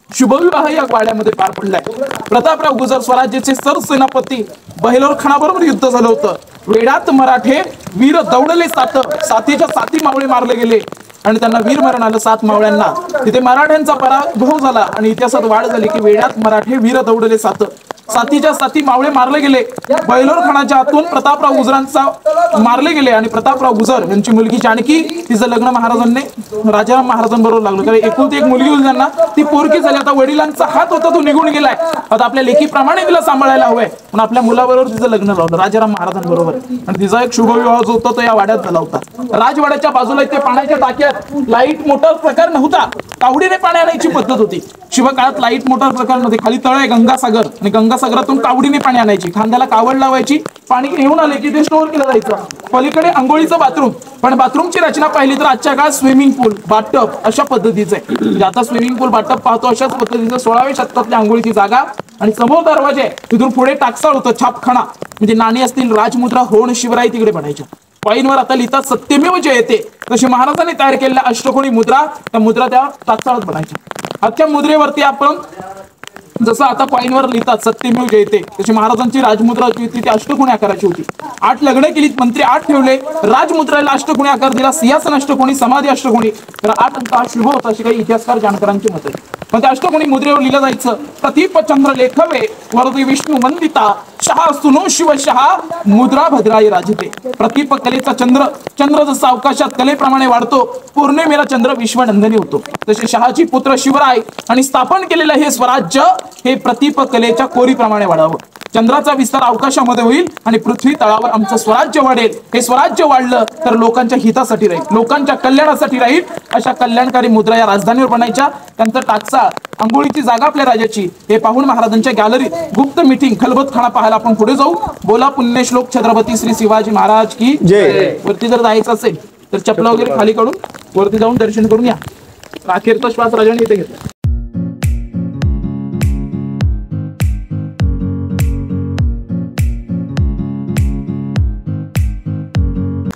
शुभविवाह या वाड्यामध्ये पार पडलाय. प्रतापराव गुजर स्वराज्याचे सरसेनापती, बहिलोर खानाबरोबर युद्ध झालं होतं. वेडात मराठे वीर दौडले 7, साथीच्या 7 मावळे मारले गेले आणि त्यांना वीर मरण आलं 7 मावळ्यांना. तिथे मराठ्यांचा पराभव झाला आणि इतिहासात वाढ झाली की वेडात मराठे वीर दौडले 7, साथीच्या 7 मावळे मारले गेले. बहिलोर खानाच्या हातून प्रतापराव गुजरांचा मारले गेले आणि प्रतापराव गुजर यांची मुलगी जानकी, तिचं लग्न महाराजांनी राजाराम महाराजांबरोबर लागलं. कारण एकुलती एक मुलगी होती त्यांना, ती पोरकी झाली. आता वडिलांचा हात होता तो निघून गेलाय. आता आपल्या लेकीप्रमाणे तिला सांभाळायला हवंय. पण आपल्या मुलाबरोबर तिचं लग्न लावलं राजाराम महाराजांबरोबर. आणि तिचा एक शुभविवाह जो होता तो या वाड्यात झाला होता. राजवाड्याच्या बाजूला इथे पाण्याच्या टाक्यात लाईट मोटर प्रकार नव्हता. कावडीने पाणी आणायची पद्धत होती. शिवकाळात लाईट मोटर प्रकारमध्ये खाली तळ आहे गंगासागर आणि गंगासागरातून कावडीने पाणी आणायची. खांद्याला कावड लावायची, पाणी घेऊन आले की ते स्टोअर केलं जायचं. पलीकडे आंघोळीचं बाथरूम. पण बाथरूमची रचना पाहिली तर आजच्या काळात स्विमिंग पूल, बाथटब अशा पद्धतीचं आहे. आता स्विमिंग पूल, बाथटब पाहतो अशाच पद्धतीचं 16व्या शतकातल्या आंघोळीची जागा. आणि समोर दरवाजे, तिथून पुढे टाकसाळ होतं, छापखाना म्हणजे नाणी असतील, राजमुद्रा, होण, शिवराई तिकडे बनायच्या. कॉईनवर आता लिहितात सत्यमेव जयते, तशी महाराजांनी तयार केलेल्या अष्टकोनी मुद्रा, त्या मुद्रा त्या टाकसाळात बनायच्या. अख्ख्या मुद्रेवरती आपण जसं आता कॉईनवर लिहितात सत्यमेव जयते, तशी महाराजांची राजमुद्रा जी होती ती अष्टकोनी आकाराची होती. 8 लग्न केलीत, मंत्री 8 ठेवले, राजमुद्रेला अष्टकोनी आकार दिला, सिंहासन अष्टकोनी, समाधी अष्टकोनी, तर 8 अंक हा शुभ होता अशी काही इतिहासकार जाणकारांची मत आहे. पण त्या अष्टकोनी मुद्रेवर लिहिलं जायचं प्रतीप चंद्र लेखवे वरदी विष्णू वंदिता शहा सुनो शिव शहा मुद्रा भद्राई राजते. प्रतीप कलेचा चंद्र, चंद्र जसा अवकाशात कलेप्रमाणे वाढतो, पौर्णिमेला चंद्र विश्वनंदनी होतो, तसे शहाजी पुत्र शिवराय आणि स्थापन केलेलं हे स्वराज्य हे प्रतीप कलेच्या कोरीप्रमाणे वाढावं. चंद्राचा विस्तार अवकाशामध्ये होईल आणि पृथ्वी तळावर आमचं स्वराज्य वाढेल. हे स्वराज्य वाढलं तर लोकांच्या हितासाठी राहील, लोकांच्या कल्याणासाठी राहील. अशा कल्याणकारी मुद्रा या राजधानीवर बनायच्या. त्यांचं टाकसाळ, अंघोळीची जागा आपल्या राजाची, हे पाहून महाराजांच्या गॅलरीत गुप्त मीटिंग, खलबतखाना पाहायला आपण पुढे जाऊ. बोला पुण्यश्लोक छत्रपती श्री शिवाजी महाराज की जय. वरती जर जायचं असेल तर चपला वगैरे खाली काढून वरती जाऊन दर्शन करून या. अखेरचा श्वास राजाने इथे घेतला.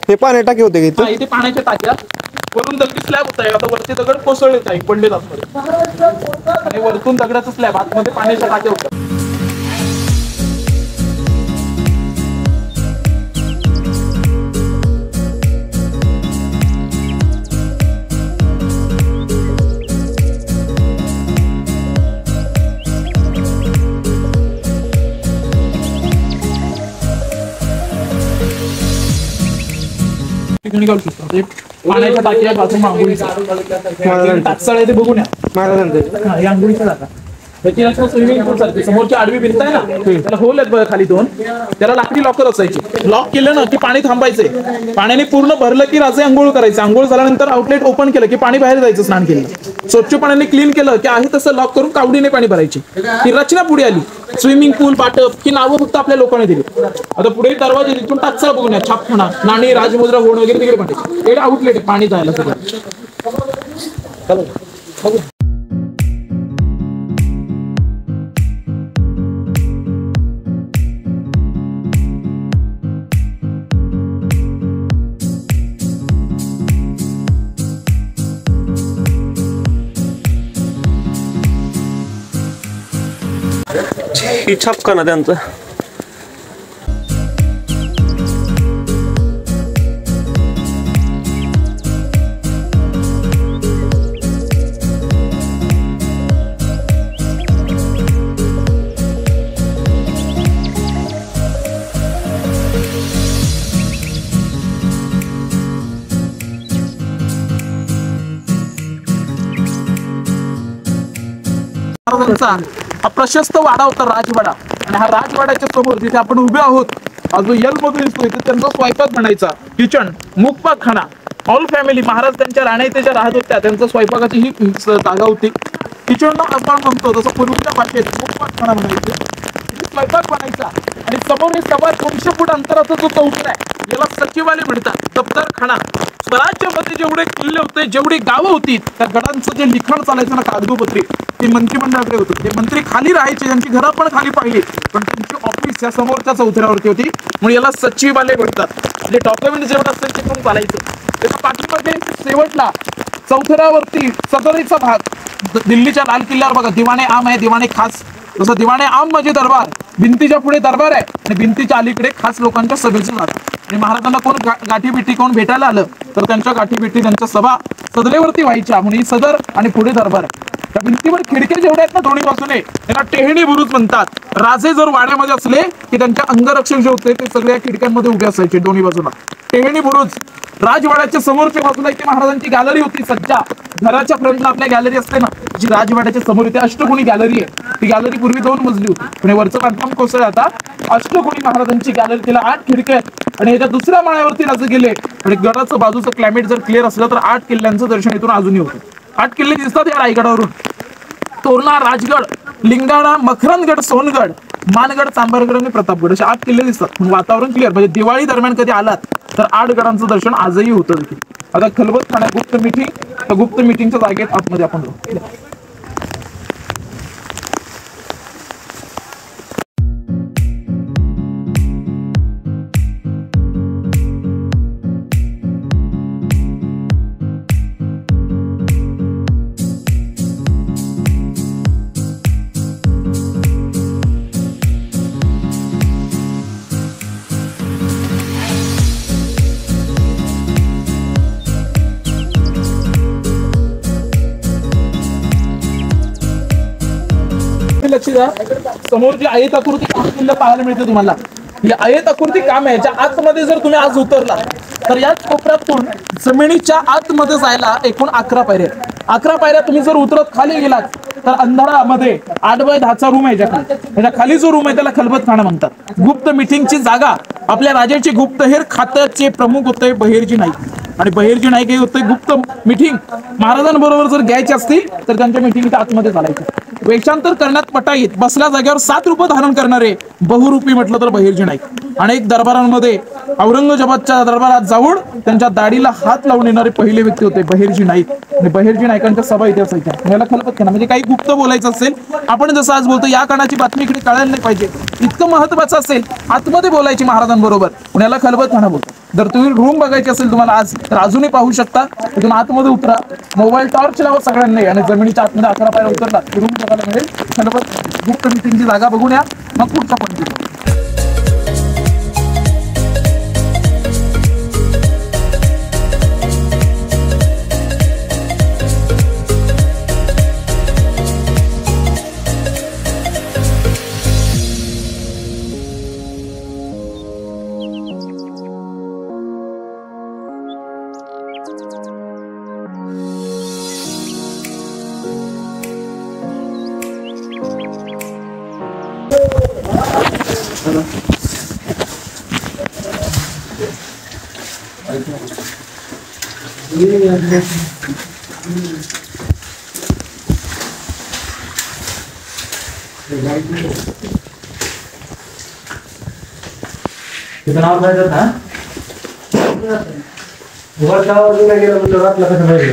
हे पाणी टाके होते का इथे पाण्याच्या टाक्या, वरून दगडी स्लॅब होत आहे. आता वरती दगड कोसळलेच आहे, पडले आतमध्ये, आणि वरतून दगडाचा स्लॅब, आतमध्ये पाण्याच्या टाक्या होत्या. पाण्याच्या टाक्या बाजून आंघोळीचा टाकसाळ आहे ते बघून या. महाराजांचं आंघोळीच्या जागा त्याची रचना स्विमिंग पूल सारखी, समोरची आडवी भिंत आहे ना, त्याला होल आहेत बघा खाली 2, त्याला लाकडी लॉकर असायची. लॉक केलं ना की पाणी थांबायचंय, पाण्याने पूर्ण भरलं की राजे आंघोळ करायचं. आंघोळ झाल्यानंतर आउटलेट ओपन केलं की पाणी बाहेर जायचं. स्नान केलं, स्वच्छ पाण्याने क्लीन केलं की आहे तसं लॉक करून कावडीने पाणी भरायची. ही रचना पुढे आली. स्विमिंग पूल, पाटप ही नावं फक्त आपल्या लोकांनी दिली. आता पुढे दरवाजे तिथून टाकसाळ बघून या, छापखाना, नाणी, राजमुद्रा, होण वगैरे तिकडे पाणी, आउटलेट आहे पाणी जायला सगळं. ही छापखाना त्यांचं. हा प्रशस्त वाडा होता, राजवाडा. आणि हा राजवाड्याच्या समोर जिथे आपण उभे आहोत, हा जो यल मध्ये दिसतोय त्यांचा स्वयंपाक बनायचा. किचन, मुखपाकखाना, ऑल फॅमिली, महाराज त्यांच्या राण्या ज्या राहत होत्या त्यांचा स्वयंपाकाची ही जागा होती. किचन आपण म्हणतो तसं पूर्वीच्या भाषेत मुखपाकखाना म्हणायचे. स्वयंपाक बनायचा. आणि समोर हे 250 फूट अंतराचा जो चौथरा आहे याला सचिवालय म्हणतात, दफ्तरखाना. स्वराज्यामध्ये जेवढे किल्ले होते, जेवढी गावं होती, त्या गडांचं जे लिखाण चालायचं ना कागदोपत्री, ते मंत्रिमंडळाकडे होतं. ते मंत्री खाली राहायचे, त्यांची घरं पण खाली पाहिली, पण त्यांची ऑफिस या समोरच्या चौथऱ्यावरती होती, म्हणून याला सचिवालय म्हणतात. म्हणजे डॉक्युमेंट जेवढं असेल ते करून चालायचं. त्याच्या पाठीमागे शेवटला चौथऱ्यावरती सदरीचा भाग, दिल्लीच्या लाल किल्ल्यावर बघा दिवाणे आम आहे, दिवाणे खास. जसं दिवाणे आम म्हणजे दरबार, भिंतीच्या पुढे दरबार आहे आणि भिंतीच्या अलीकडे खास लोकांच्या सभेचं जात. आणि महाराजांना कोण गाठीभेटी कोण भेटायला आलं तर त्यांच्या गाठीभेटी, त्यांच्या सभा सदरेवरती व्हायच्या, म्हणून सदर आणि पुढे दरबार आहे. त्या भिंतीवर खिडक्या जेवढ्या आहेत ना दोन्ही बाजूने, त्यांना टेहणी बुरुज म्हणतात. राजे जर वाड्यामध्ये असले की त्यांच्या अंगरक्षक जे होते ते सगळ्या खिडक्यांमध्ये उभे असायचे दोन्ही बाजूला. टेहणी बुरुज. राजवाड्याच्या समोरच्या बाजूला इथे महाराजांची गॅलरी होती. सज्जा घराच्या फ्रंटला आपल्या गॅलरी असते ना, जी राजवाड्याच्या समोर इथे अष्टकोनी गॅलरी आहे. ती गॅलरी पूर्वी 2 मजली होती, पण वरचं बांधकाम कोसळलं. आता अष्टकोनी महाराजांची गॅलरी, तिला 8 खिडक्या आहेत. आणि याच्या दुसऱ्या माळ्यावरती राजे गेले आणि गडाचं बाजूचं क्लायमेट जर क्लिअर असलं तर 8 किल्ल्यांचं दर्शन इथून अजूनही होतं. 8 किल्ले दिसतात या रायगडावरून. तोरणा, राजगड, लिंगाणा, मकरंदगड, सोनगड, मानगड, चांभारगड आणि प्रतापगड असे 8 किल्ले दिसतात. वातावरण क्लिअर, म्हणजे दिवाळी दरम्यान कधी आलात तर 8 गडांचं दर्शन आजही होतं. आता खलबतखाना गुप्त मीटिंग, तर गुप्त मीटिंगच्या जागेत आतमध्ये आपण जाऊ. बघा, समोर जी आयत आकृती काम केलेलं पाहायला मिळते तुम्हाला. ही आयत आकृती काम आहे. याच्या आतमध्ये जर तुम्ही आज उतरला तर या कोपऱ्यातून जमिनीच्या आतमध्ये जायला एकूण 11 पायऱ्या. 11 पायऱ्या तुम्ही जर उतरत खाली गेलात तर अंधारामध्ये 8x10 रूम आहे. त्याच्या खाली जो रूम आहे त्याला खलबतखाना म्हणतात. गुप्त मिटिंगची जागा. आपल्या राजाचे गुप्तहेर खात्याचे प्रमुख होते बहिर्जी नाईक. आणि बहिर्जी नाईक हे होते गुप्त मिटिंग महाराजांबरोबर जर घ्यायची असतील तर त्यांच्या मिटिंगच्या आतमध्ये चालायचं. वेषांतर करण्यात पटाईत बसल्या जागेवर 7 रूप धारण करणारे बहुरूपी म्हटलं तर बहिर्जी नाईक. अनेक दरबारांमध्ये औरंगजेबाच्या दरबारात जाऊन त्यांच्या दाढीला हात लावून येणारे पहिले व्यक्ती होते बहिर्जी नाईक. आणि बहिर्जी नाईकांच्या सभा इथे असायच्या. याला खलबतखाना म्हणजे काही गुप्त बोलायचं असेल, आपण जसं आज बोलतो या कानाची बातमी इकडे कळायला नाही पाहिजे, इतकं महत्वाचं असेल आतमध्ये बोलायची महाराजांबरोबर, पुण्याला खलबतखाना बोलतो. जर तुम्ही रूम बघायची असेल तुम्हाला आज तर अजूनही पाहू शकता. तिथून आतमध्ये उतरा, मोबाईल टॉर्च लावा सगळ्यांनी आणि जमिनीच्या आतमध्ये 11 पायऱ्या उतरला रूम बघायला मिळेल. खलबत गुप्त मिटिंगची जागा बघून या, मग पुढचा पॉईंट.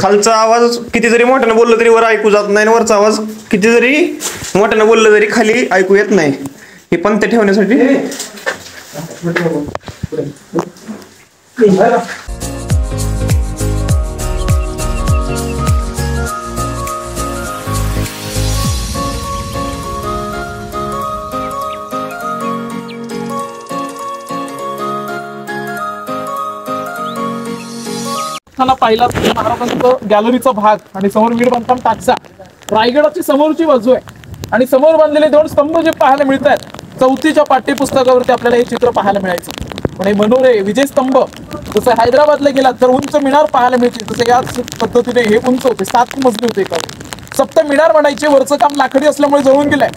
खालचा आवाज किती जरी मोठ्याने बोललं तरी वर ऐकू जात नाही, वरचा आवाज किती जरी मोठ्याने बोललं तरी खाली ऐकू येत नाही. हे पण ते ठेवण्यासाठी पाहिला महाराजांचं गॅलरीचा भाग आणि समोर वीर बांधकाम टाकसा. रायगडाची समोरची बाजू आहे आणि समोर बांधलेले 2 स्तंभ जे पाहायला मिळत आहेत, 4थीच्या पाठ्यपुस्तकावरती आपल्याला हे चित्र पाहायला मिळायचं. पण हे मनोरे विजय स्तंभ जसं हैदराबादला गेलात तर उंच मिनार पाहायला मिळते, तसं याच पद्धतीने हे उंच होते, 7 मजली होते. सप्त मिनार म्हणायचे, वरचं काम लाकडी असल्यामुळे जळून गेलंय.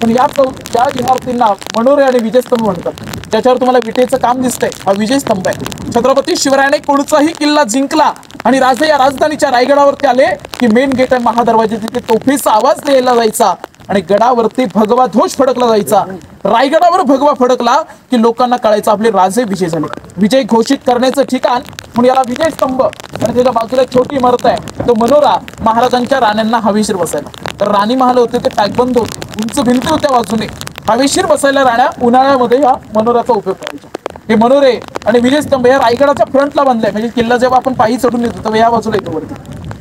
पण या इमारतींना मनोरे आणि विजय स्तंभ म्हणतात. त्याच्यावर तुम्हाला विटेचं काम दिसतंय, हा विजय स्तंभ आहे. छत्रपती शिवरायाने कोणताही किल्ला जिंकला आणि राजे या राजधानीच्या रायगडावरती आले की मेन गेट आहे महादरवाजे, तिथे तोफेचा आवाज द्यायला जायचा आणि गडावरती भगवा ध्वज फडकला जायचा. रायगडावर भगवा फडकला की लोकांना कळायचं आपले राजे विजय झाले. विजय घोषित करण्याचं ठिकाण म्हणून याला विजय स्तंभ. आणि त्याच्या बाजूला छोटी इमारत आहे, तो मनोरा महाराजांच्या राण्यांना हवेशीर बसायला. तर राणी महाल होते ते पॅकबंद होते, उंच भिंती होत्या बाजूने, हवेशीर बसायला राण्या उन्हाळ्यामध्ये या मनोराचा उपयोग करायचा. हे मनोरे आणि विजय स्तंभ या रायगडाच्या फ्रंटला बांधलाय. म्हणजे किल्ला जेव्हा आपण पायी चढून येतो तेव्हा या बाजूला येतो वरती.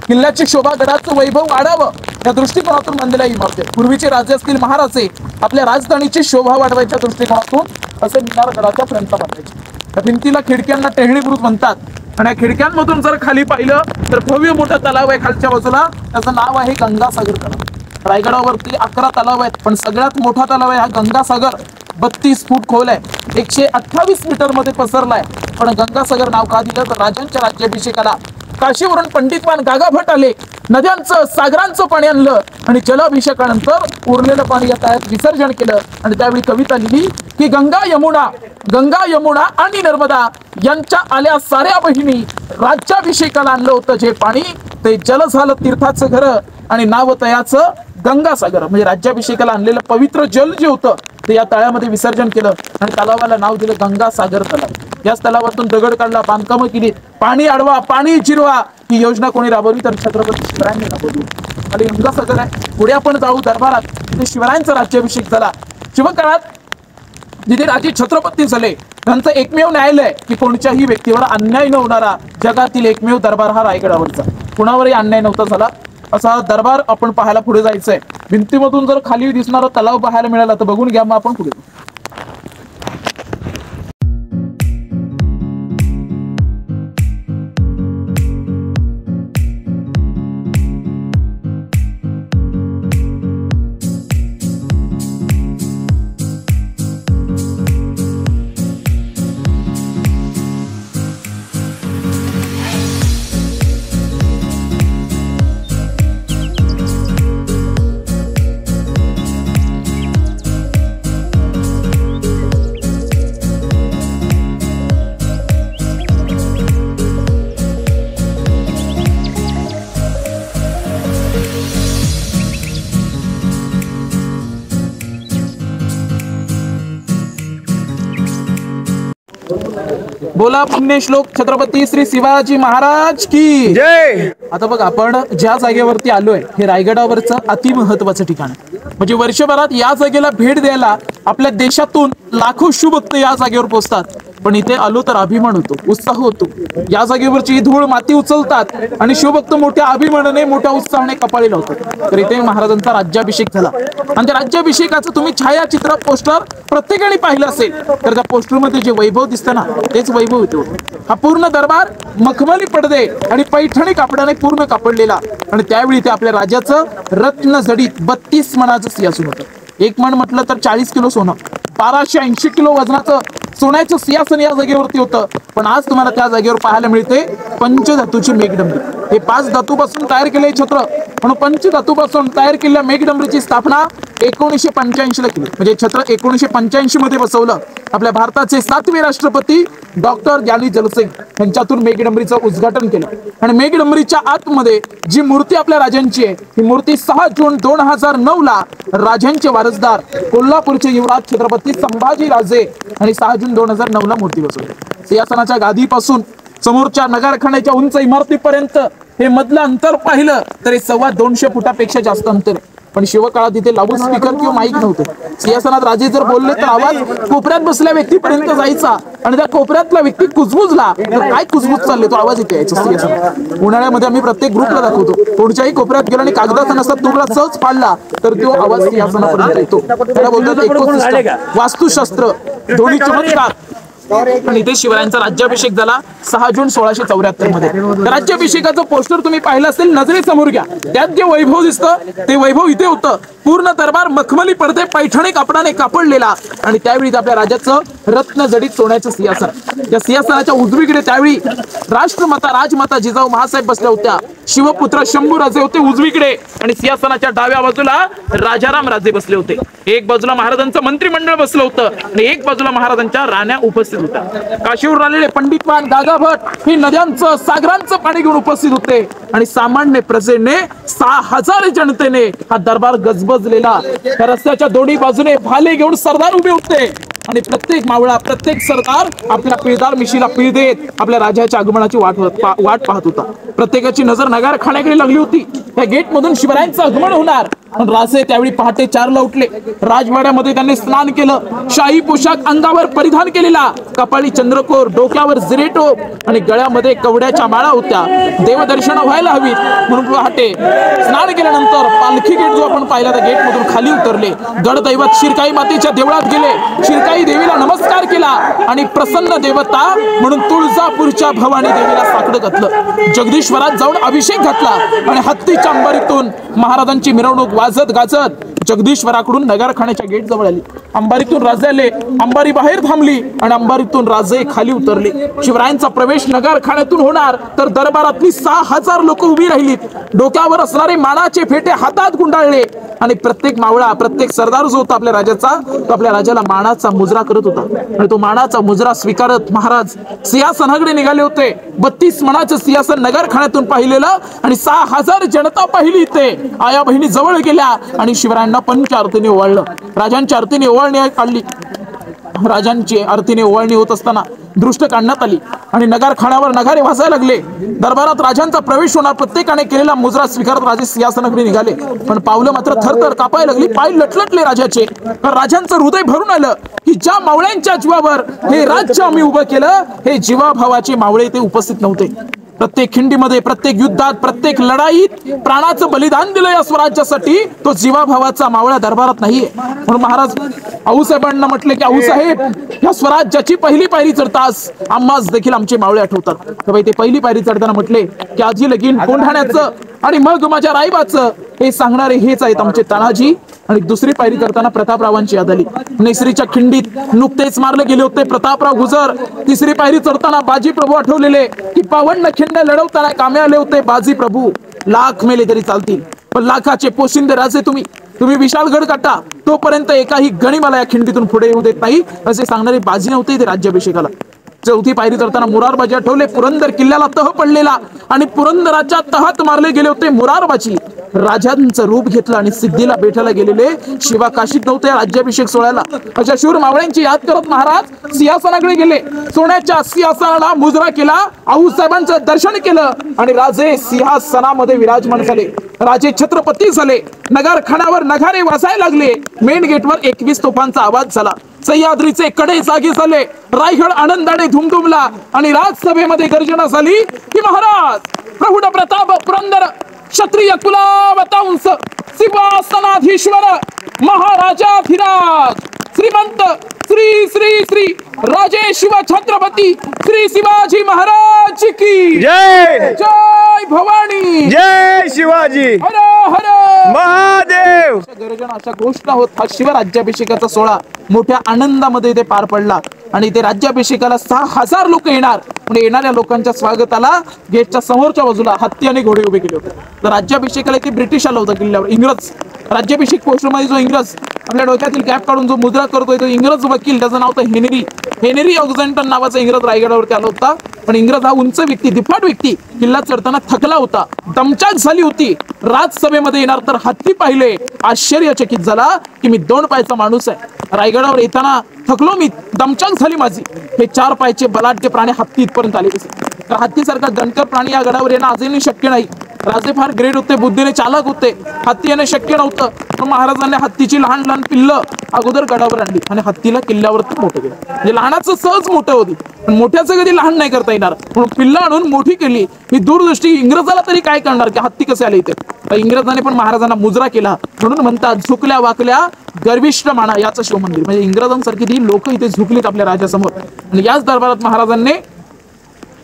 किल्ल्याची शोभा, गडाचं वैभव वाढावं या दृष्टिकोनातून बांधलेल्या इमारती. पूर्वीचे राजे असतील महाराजे आपल्या राजधानीची शोभा वाढवायच्या दृष्टिकोनातून असे मिनार गडाच्या फ्रंटला बांधायचे. त्या भिंतीला खिडक्यांना टेहळीकृत म्हणतात. आणि या खिडक्यांमधून जर खाली पाहिलं तर भव्य मोठा तलाव आहे खालच्या बाजूला, त्याचं नाव आहे गंगासागर तलाव. रायगडावरती 11 तलाव आहेत, पण सगळ्यात मोठा तलाव आहे हा गंगासागर. 32 फूट खोल आहे, 128 मीटर मध्ये पसरलाय. पण गंगासागर नाव का दिलं तर राजांच्या राज्याभिषेकाला काशीवरून पंडितवान गागाभट आले, नद्यांचं सागरांचं पाणी आणलं आणि जलाभिषेकानंतर उरलेलं पाणी या तळ्यात विसर्जन केलं. आणि त्यावेळी कविता लिहिली की गंगा यमुना आणि नर्मदा यांच्या आल्या साऱ्या बहिणी, राज्याभिषेकाला आणलं होतं जे पाणी ते जल झालं तीर्थाचं घर आणि नाव तयाचं गंगासागर. म्हणजे राज्याभिषेकाला आणलेलं पवित्र जल जे होतं ते या तळ्यामध्ये विसर्जन केलं आणि तलावाला नाव दिलं गंगासागर तलाव. याच तलावातून दगड काढला, बांधकामं केली, पाणी अडवा, पाणी जिरवा ही योजना कोणी राबवली तर छत्रपती शिवरायांनी राबवली. आणि गंगासागर आहे. पुढे आपण जाऊ दरबारात, तिथे शिवरायांचा राज्याभिषेक झाला. शिवकाळात जिथे राजे छत्रपती झाले त्यांचं एकमेव न्यायालय की कोणत्याही व्यक्तीवर अन्याय न होणारा जगातील एकमेव दरबार हा रायगडावरचा. कुणावरही अन्याय नव्हता झाला असा दरबार आपण पाहायला पुढे जायचंय. भिंतीमधून जर खाली दिसणारा तलाव पाहायला मिळाला तर बघून घ्या, मग आपण पुढे बोला पुण्यश्लोक छत्रपती श्री शिवाजी महाराज की जय. आता बघ आपण ज्या जागेवरती आलोय हे रायगडावरचं अति महत्वाचं ठिकाण आहे. म्हणजे वर्षभरात या जागेला भेट द्यायला आपल्या देशातून लाखो शुभभक्त या जागेवर पोहोचतात. पण इथे आलो तर अभिमान होतो, उत्साह होतो. या जागेवरची धूळ माती उचलतात आणि शिवभक्त मोठ्या अभिमानाने मोठ्या उत्साहाने कपाळी लावतात. तर इथे महाराजांचा राज्याभिषेक झाला आणि त्या राज्याभिषेकाचं तुम्ही छायाचित्र पोस्टर प्रत्येकाने पाहिलं असेल तर त्या पोस्टरमध्ये जे वैभव दिसतं ना तेच वैभव होते. हा पूर्ण दरबार मखमली पडदे आणि पैठणी कापडाने पूर्ण कापडलेला आणि त्यावेळी ते आपल्या राजाचं रत्न जडीत 32 मणाचं सिंहासन होतं. एक मण म्हटलं तर 40 किलो सोनं, 1280 किलो वजनाचं सोन्याचं सिंहासन या जागेवरती होतं. पण आज तुम्हाला त्या जागेवर पाहायला मिळते पंचधातूची मेघडंबरी. हे 5 धातूपासून तयार केले छत्र, म्हणून पंचधातूपासून तयार केलेल्या मेघडंबरीची स्थापना 1985 ला केली. म्हणजे छत्र 1985 मध्ये बसवलं. आपल्या भारताचे 7वे राष्ट्रपती डॉक्टर ज्ञानी जलसिंग यांच्यातून मेघडंबरीचं उद्घाटन केलं. आणि मेघडंबरीच्या आतमध्ये जी मूर्ती आपल्या राजांची आहे ही मूर्ती 6 जून 2009 ला राजांचे वारसदार कोल्हापूरचे युवराज छत्रपती संभाजी राजे आणि 6 जून 2009 ला मूर्ती बसवली. सिंहासनाच्या गादीपासून समोरच्या नगारखान्याच्या उंच इमारतीपर्यंत हे मधलं अंतर पाहिलं तर 250 फुटापेक्षा जास्त अंतर आहे. पण शिवकाळात इथे लाऊड स्पीकर किंवा माईक नव्हते. सिंहासनात राजे जर बोलले तर आवाज कोपऱ्यात बसल्या व्यक्तीपर्यंत जायचा आणि त्या कोपऱ्यातला व्यक्ती कुजबुजला तर काय कुजबुज चालले तो आवाज इथे यायचा सिंहासनात. उन्हाळ्यामध्ये आम्ही प्रत्येक ग्रुपला दाखवतो, कोणत्याही कोपऱ्यात गेला आणि कागदाचा नसा तुरला सहज पाडला तर तो आवाज सिंहासनापर्यंत येतो. त्याला बोलतात इकोसिस्टम, वास्तुशास्त्र, दोन्ही चमत्कार. पण इथे शिवरायांचा राज्याभिषेक झाला 6 जून 1674 मध्ये. राज्याभिषेकाचं पोस्टर तुम्ही पाहिलं असेल, नजरेसमोर घ्या. त्यात जे वैभव दिसतं ते वैभव इथे होतं. पूर्ण दरबार मखमली पडदे पैठणी कापडाने कापडलेला आणि त्यावेळी आपल्या राजाचं रत्न जडीत सोन्याचं सिंहासन. त्या सिंहासनाच्या उजवीकडे त्यावेळी राष्ट्रमाता राजमाता जिजाऊ महासाहेब बसल्या होत्या. शिवपुत्र शंभूराजे होते उजवीकडे आणि सिंहासनाच्या डाव्या बाजूला राजाराम राजे बसले होते. एक बाजूला महाराजांचं मंत्रिमंडळ बसलं होतं आणि एक बाजूला महाराजांच्या राण्या उपस्थित होत्या. काशीवरून आलेले पंडितवान गागाभट ही नद्यांचं सागरांचं पाणी घेऊन उपस्थित होते आणि सामान्य प्रजेने 6000 जनतेने हा दरबार गजबजलेला. त्या रस्त्याच्या दोन्ही बाजूने भाले घेऊन सरदार उभे होते आणि प्रत्येक मावळा प्रत्येक सरदार आपल्या पिळदार मिशीला पिळ देत आपल्या राजाच्या आगमनाची वाट पाहत होता. प्रत्येकाची नजर नगारखान्याकडे लागली होती. त्या गेट मधून शिवरायांचं आगमन होणार. पण राजे त्यावेळी पहाटे 4 ला उठले. राजवाड्यामध्ये त्यांनी स्नान केलं. शाही पोशाख अंगावर परिधान केलेला, कपाळी चंद्रकोर, डोक्यावर जिरेटोप आणि गळ्यामध्ये कवड्याच्या माळा होत्या. देवदर्शन व्हायला हवीत म्हणून पहाटे स्नान केल्यानंतर पालखी गेट जो आपण पाहिला त्या गेट मधून खाली उतरले. गडदैवत शिरकाई मातेच्या देवळात गेले. शिरकाई देवीला नमस्कार केला आणि प्रसन्न देवता म्हणून तुळजापूरच्या भवानी देवीला साकडं घातलं. जगदीश्वरात जाऊन अभिषेक घातला आणि हत्तीच्या अंबारीतून महाराजांची मिरवणूक वाजत गाजत जगदीश्वराकडून नगारखान्याच्या गेट जवळ आली. अंबारीतून राजे आले. अंबारी बाहेर थांबली आणि अंबारीतून राजे खाली उतरले. शिवरायांचा प्रवेश नगारखान्यातून होणार तर दरबारातली 6000 लोक उभी राहिलीत. डोक्यावर असणारे मानाचे फेटे हातात गुंडाळले आणि प्रत्येक मावळा प्रत्येक सरदार जो होता आपल्या राजाचा तो आपल्या राजाला मानाचा मुजरा करत होता आणि तो मानाचा मुजरा स्वीकारत महाराज सिंहासनाकडे निघाले होते. 32 मणाचं सिंहासन नगरखान्यातून पाहिलेलं आणि 6000 जनता पाहिली. इथे आया बहिणी जवळ गेल्या आणि शिवरायांना पंच आरतीने ओवाळलं. राजांच्या आरतीने ओवाळणी काढली. राजांची आरतीने ओवाळणी होत असताना दृष्ट काढण्यात आली आणि नगारखान्यावर नगारे वाजायला लागले. दरबारात राजांचा प्रवेश होणार. प्रत्येकाने केलेला मुजरा स्वीकारत राजे सिंहासनाकडे निघाले. पण पावलं मात्र थरथर कापायला लागली. पाय लटलटले राजाचे. राजांचं हृदय भरून आलं की ज्या मावळ्यांच्या जीवावर हे राज्य आम्ही उभं केलं हे जीवाभावाचे मावळे ते उपस्थित नव्हते. प्रत्येक खिंडीमध्ये प्रत्येक युद्धात प्रत्येक लढाईत प्राणाचं बलिदान दिलं या स्वराज्यासाठी. तो जीवाभावाचा मावळा दरबारात नाहीये. म्हणून महाराज आऊसाहेबांना म्हटले की आऊसाहेब या स्वराज्याची पहिली पायरी चढतास आम्हास देखील आमचे मावळे आठवतात. तर ते पहिली पायरी चढताना म्हटले की आजी लगीन कोंढाण्याचं आणि मग माझ्या रायबाचं हे सांगणारे हेच आहेत आमचे तानाजी. आणि दुसरी पायरी करताना प्रतापरावांची याद आली. नेसरीच्या खिंडीत नुकतेच मारले गेले होते प्रतापराव गुजर. तिसरी पायरी चढताना बाजी प्रभू आठवलेले की 52 खिंड लढवताना कामे आले होते बाजी प्रभू. लाख मेले तरी चालतील पण लाखाचे पोशिंदे राजे तुम्ही विशालगड काटा तोपर्यंत एकाही गणिमाला या खिंडीतून पुढे येऊ देत नाही असे सांगणारे बाजी नव्हते ते राज्याभिषेकाला. चौथी पायरी चढताना मुरारबाजी आठवले. पुरंदर किल्ल्याला तह पडलेला आणि पुरंदराच्या तहात मारले गेले होते मुरारबाजी. राजांचं रूप घेतलं आणि सिद्धीला भेटायला गेलेले शिवा काशीत नव्हते राज्याभिषेक सोहळ्याला. अशा शूर मावळ्यांची याद करत महाराज सिंहासनाकडे गेले. सोन्याच्या सिंहासनाला मुजरा केला, आऊसाहेबांचं दर्शन केलं आणि राजे सिंहासनामध्ये विराजमान झाले. राजे छत्रपती झाले. नगारखानावर नगारे वाजायला लागले. मेन गेटवर 21 तोफांचा आवाज झाला. सह्याद्रीचे कडे जागे झाले. रायगड आनंदाने धुमधुमला आणि राजसभेमध्ये गर्जना झाली की महाराज प्रौढ प्रताप पुरंदर क्षत्रिय कुलावतांस सिंहासनाधीश्वर महाराजाधिराज श्रीमंत श्री श्री श्री राजे शिव छत्रपती श्री शिवाजी महाराज की जय. जय भवानी, जय शिवाजी, हर हर महादेव. गर्जना अशा गोष्ट होत हा शिवराज्याभिषेकाचा सोहळा मोठ्या आनंदामध्ये इथे पार पडला. आणि इथे राज्याभिषेकाला 6000 लोक येणार. पण येणाऱ्या लोकांच्या स्वागताला गेटच्या समोरच्या बाजूला हत्ती आणि घोडे उभे केले होते. तर राज्याभिषेकाला इथे ब्रिटिश आला होता किल्ल्यावर. इंग्रज राज्याभिषेक पोस्टरमध्ये जो इंग्रज आपल्या डोक्यातील कॅप काढून जो मुद्रा करतोय तो इंग्रज वकील, त्याचं नाव तर हेनरी ऑक्झंटन नावाचा इंग्रज रायगडावरती आला होता. पण इंग्रज हा उंच व्यक्ती, दिफाट व्यक्ती, किल्ला चढताना थकला होता, दमछाक झाली होती. राजसभेमध्ये येणार तर हत्ती पाहिले. आश्चर्यचकित झाला की मी 2 पायचा माणूस आहे. रायगडावर येताना थकलो मी, दमछाक झाली माझी. हे 4 पायचे बलाढ्य प्राणी हत्ती इथपर्यंत आले कसे? तर हत्तीसारखा दणकर प्राणी या गडावर येणं आजही शक्य नाही. राजे फार ग्रेट होते, बुद्धीने चालक होते. हत्ती येणं शक्य नव्हतं. पण महाराजांनी हत्तीची लहान लहान पिल्लं अगोदर गडावर आणली आणि हत्तीला किल्ल्यावरती मोठं केलं. म्हणजे लहानाचं सहज मोठं होती, पण मोठ्याचं कधी लहान नाही करता येणार. म्हणून पिल्लं आणून मोठी केली. ही दूरदृष्टी इंग्रजाला तरी काय करणार की हत्ती कसे आले इथे. इंग्रजांनी पण महाराजांना मुजरा केला. म्हणून म्हणतात झुकल्या वाकल्या गर्विष्ठ माना याचं शिवमंदिर. म्हणजे इंग्रजांसारखी ती लोक इथे झुकलीत आपल्या राजासमोर. आणि याच दरबारात महाराजांनी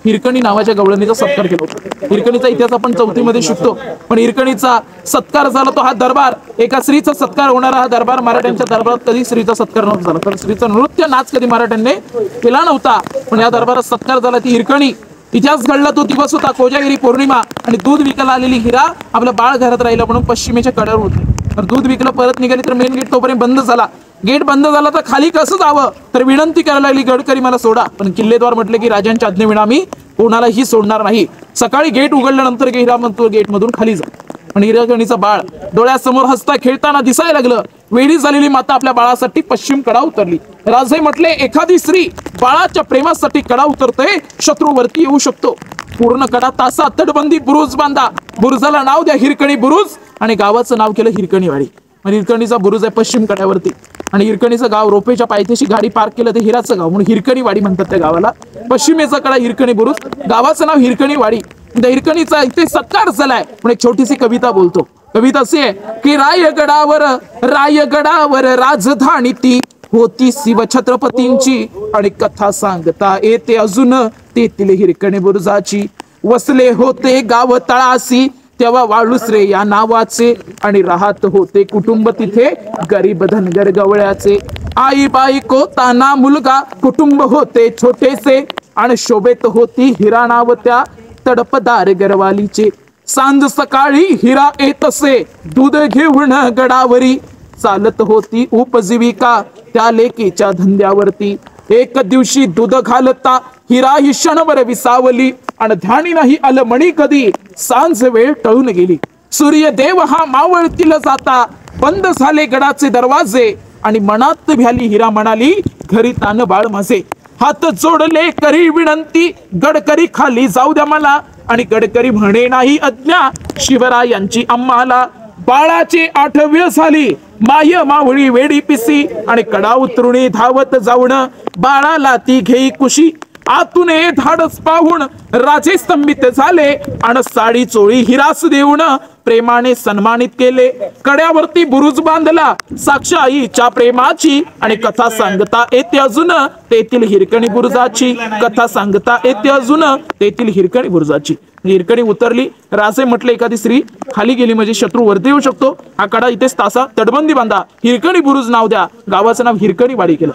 हिरकणी नावाच्या गवळणीचा सत्कार केला होता. हिरकणीचा इतिहास आपण 4थी मध्ये शिकतो. पण हिरकणीचा सत्कार झाला तो हा दरबार, एका स्त्रीचा सत्कार होणारा हा दरबार. मराठ्यांच्या दरबारात कधी स्त्रीचा सत्कार नव्हता झाला. तर स्त्रीचा नृत्य नाच कधी मराठ्यांनी केला नव्हता. पण या दरबारात सत्कार झाला ती हिरकणी. इतिहास घडला तो दिवस होता कोजागिरी पौर्णिमा. आणि दूध विकायला आलेली हिरा आपलं बाळ घरात राहिलं म्हणून पश्चिमेच्या कड्यावर होती. तर दूध विकलं, परत निघाली तर मेन गेट तोपर्यंत बंद झाला. गेट बंद झाला तर खाली कसं जावं, तर विनंती करायला लागली गडकरी मला सोडा. पण किल्लेद्वार म्हटले की राजांच्या आज्ञेविना आम्ही कोणालाही सोडणार नाही. सकाळी गेट उघडल्यानंतर हिरा म्हणतो गेट मधून खाली जा. आणि हिरकणीचं बाळ डोळ्यासमोर हसता खेळताना दिसायला लागलं. वेडी झालेली माता आपल्या बाळासाठी पश्चिम कडा उतरली. राजे म्हटले एखादी स्त्री बाळाच्या प्रेमासाठी कडा उतरते, शत्रूवरती येऊ शकतो. पूर्ण कडा तासा तटबंदी बुरुज बांधा. बुरुजाला नाव द्या हिरकणी बुरुज आणि गावाचं नाव केलं हिरकणीवाडी. हिरकणीचा बुरुज आहे पश्चिम कड्यावरती. आणि हिरकणीचं गाव रोपेच्या पायथ्याशी गाडी पार्क केलं ते हिराचं गाव म्हणून हिरकणीवाडी म्हणतात त्या गावाला. पश्चिमेचा कडा हिरकणी बुरुज, गावाचं नाव हिरकणीवाडी. त्या हिरकणीचा इथे सत्कार झालाय. पण एक छोटीशी कविता बोलतो. कविता अशी आहे की रायगडावर राजधानी ती होती शिव छत्रपतींची. आणि कथा सांगता येते अजून तेथील हिरकणी बुरुजाची. वसले होते गाव तळासी तेव्हा वाळुसरे या नावाचे. आणि राहत होते कुटुंब तिथे गरीब धनगर गवळ्याचे. आई बायको ताना मुलगा कुटुंब होते छोटेसे. आणि शोभेत होती हिरा नाव त्या तडपदार गरवालीचे. सांज सकाळी हिरा येत असे दूध घेऊन गडावरी. चालत होती उपजीविका त्या लेकीच्या धंद्यावरती. एक दिवशी दूध घालता हिरा ही क्षणभर विसावली. आणि ध्यानी नाही आलं मणी कधी सांज वेळ टळून गेली. सूर्यदेव हा मावळतील जाता बंद झाले गडाचे दरवाजे. आणि मनात भ्याली हिरा म्हणाली घरी तान बाळ माझे. हात जोडले करी विनंती गडकरी खाली जाऊ द्या मला. आणि गडकरी म्हणे नाही अज्ञा शिवरायांची आम्हाला. बाळाची 8वी झाली माय मावळी वेडी पिसी. आणि कडा उतरुणी धावत जाऊन बाळाला ती घेई कुशी. आतून धाडस पाहून राजे स्तंभित झाले. आणि साडी चोळी हिरास देऊन प्रेमाने सन्मानित केले. कड्यावरती बुरुज बांधला साक्षाईच्या प्रेमाची. आणि कथा सांगता येते अजून तेथील हिरकणी बुरुजाची. कथा सांगता येते अजून तेथील हिरकणी बुरुजाची. हिरकणी उतरली. राजे म्हटले एखादी स्त्री खाली गेली म्हणजे शत्रू वरती येऊ शकतो. हा कडा इथेच तासा तटबंदी बांधा. हिरकणी बुरुज नाव द्या. गावाचं नाव हिरकणीवाडी केलं.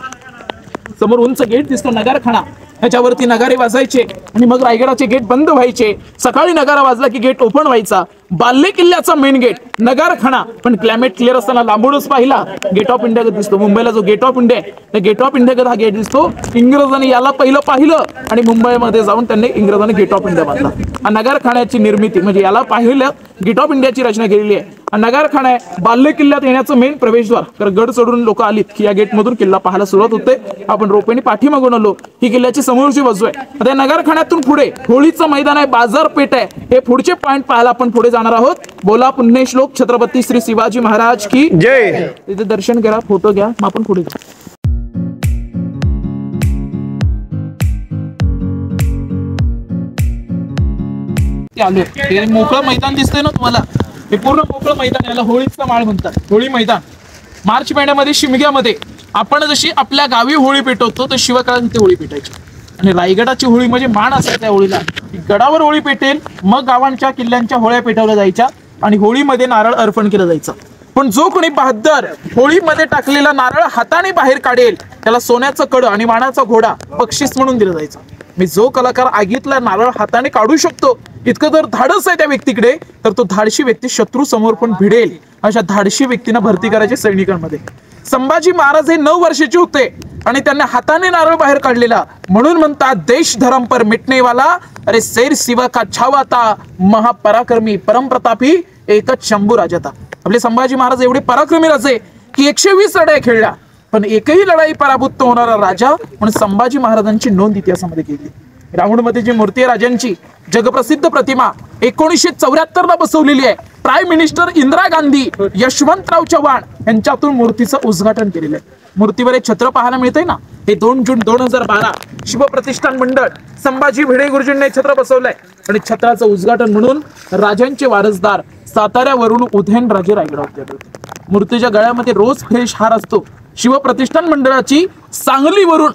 समोर उंच गेट दिसतो नगारखाना, ह्याच्यावरती नगारे वाजायचे आणि मग रायगडाचे गेट बंद व्हायचे. सकाळी नगारा वाजला की गेट ओपन व्हायचा. बाल्ले किल्ल्याचा मेन गेट नगारखाना, पण क्लायमेट क्लिअर असताना लांबूनच पाहिला गेट ऑफ इंडिया दिसतो. मुंबईला जो गेट ऑफ इंडिया आहे त्या गेट ऑफ इंडिया हा गेट दिसतो. इंग्रजांनी याला पहिलं पाहिलं आणि मुंबईमध्ये जाऊन त्यांनी इंग्रजांनी गेट ऑफ इंडिया बांधला. नगारखान्याची निर्मिती म्हणजे याला पाहिलं गेट ऑफ इंडियाची रचना केलेली आहे. नगारखाना आहे बाल्ले किल्ल्यात येण्याचं मेन प्रवेशद्वार. तर गड चढून लोक आलीत की या गेटमधून किल्ला पाहायला सुरुवात होते. आपण रोपेने पाठीमागून आलो. ही किल्ल्याची समोरची बाजू आहे. आता नगारखान्यातून पुढे होळीचं मैदान आहे, बाजारपेठ आहे. हे पुढचे पॉइंट पाहायला आपण पुढे जाणार आहोत. बोला पुण्यश्लोक छत्रपती श्री शिवाजी महाराज की जय. तिथे दर्शन करा, फोटो घ्या, मग आपण पुढे जाऊ. हे मोकळं मैदान दिसतंय ना तुम्हाला, हे पूर्ण मोकळं मैदान, याला होळीचं माळ म्हणतात. होळी मैदान मार्च महिन्यामध्ये शिमग्यामध्ये आपण जशी आपल्या गावी होळी पेटवतो तर शिवकाळात होळी पेटायची. आणि रायगडाची होळी म्हणजे मान असायचा होळीला. गडावर होळी पेटेल, मग गावांच्या किल्ल्यांच्या होळ्या पेटवल्या जायच्या आणि होळीमध्ये नारळ अर्पण केलं जायचं. पण जो कोणी बहादर होळीमध्ये टाकलेला नारळ हाताने बाहेर काढेल त्याला सोन्याचं कड आणि मानाचा घोडा बक्षीस म्हणून दिलं जायचं. मी जो कलाकार आगीतला नारळ हाताने काढू शकतो इतकं जर धाडस आहे त्या व्यक्तीकडे, तर तो धाडशी व्यक्ती शत्रू समोर पण भिडेल. अशा धाडशी व्यक्तींना भरती करायची सैनिकांमध्ये. संभाजी महाराज हे 9 वर्षाचे होते आणि त्यांनी हाताने नारळ बाहेर काढलेला, म्हणून म्हणतात देश धर्म पर मिटने वाला, अरे शेर शिवा का छावा था, महापराक्रमी परमप्रतापी एकच शंभू राजा था. आपले संभाजी महाराज एवढे पराक्रमी राजे की 120 लढाई खेळल्या, पण एकही लढाई पराभूत होणारा राजा म्हणून संभाजी महाराजांची नोंद इतिहासामध्ये केली. राऊंडमध्ये जी मूर्ती आहे राजांची, जगप्रसिद्ध प्रतिमा 1974 ला बसवलेली आहे. प्राईम मिनिस्टर इंदिरा गांधी, यशवंतराव चव्हाण यांच्यातून मूर्तीचं उद्घाटन केलेलं आहे. मूर्तीवर एक छत्र पाहायला मिळतंय ना, हे 2 जून 2012 शिवप्रतिष्ठान मंडळ संभाजी भिडे गुरुजींनी छत्र बसवलंय. आणि छत्राचं उद्घाटन म्हणून राजांचे वारसदार साताऱ्यावरून उदयनराजे रायगडावर आले होते. मूर्तीच्या गळ्यामध्ये रोज फ्रेश हार असतो. शिवप्रतिष्ठान मंडळाची सांगलीवरून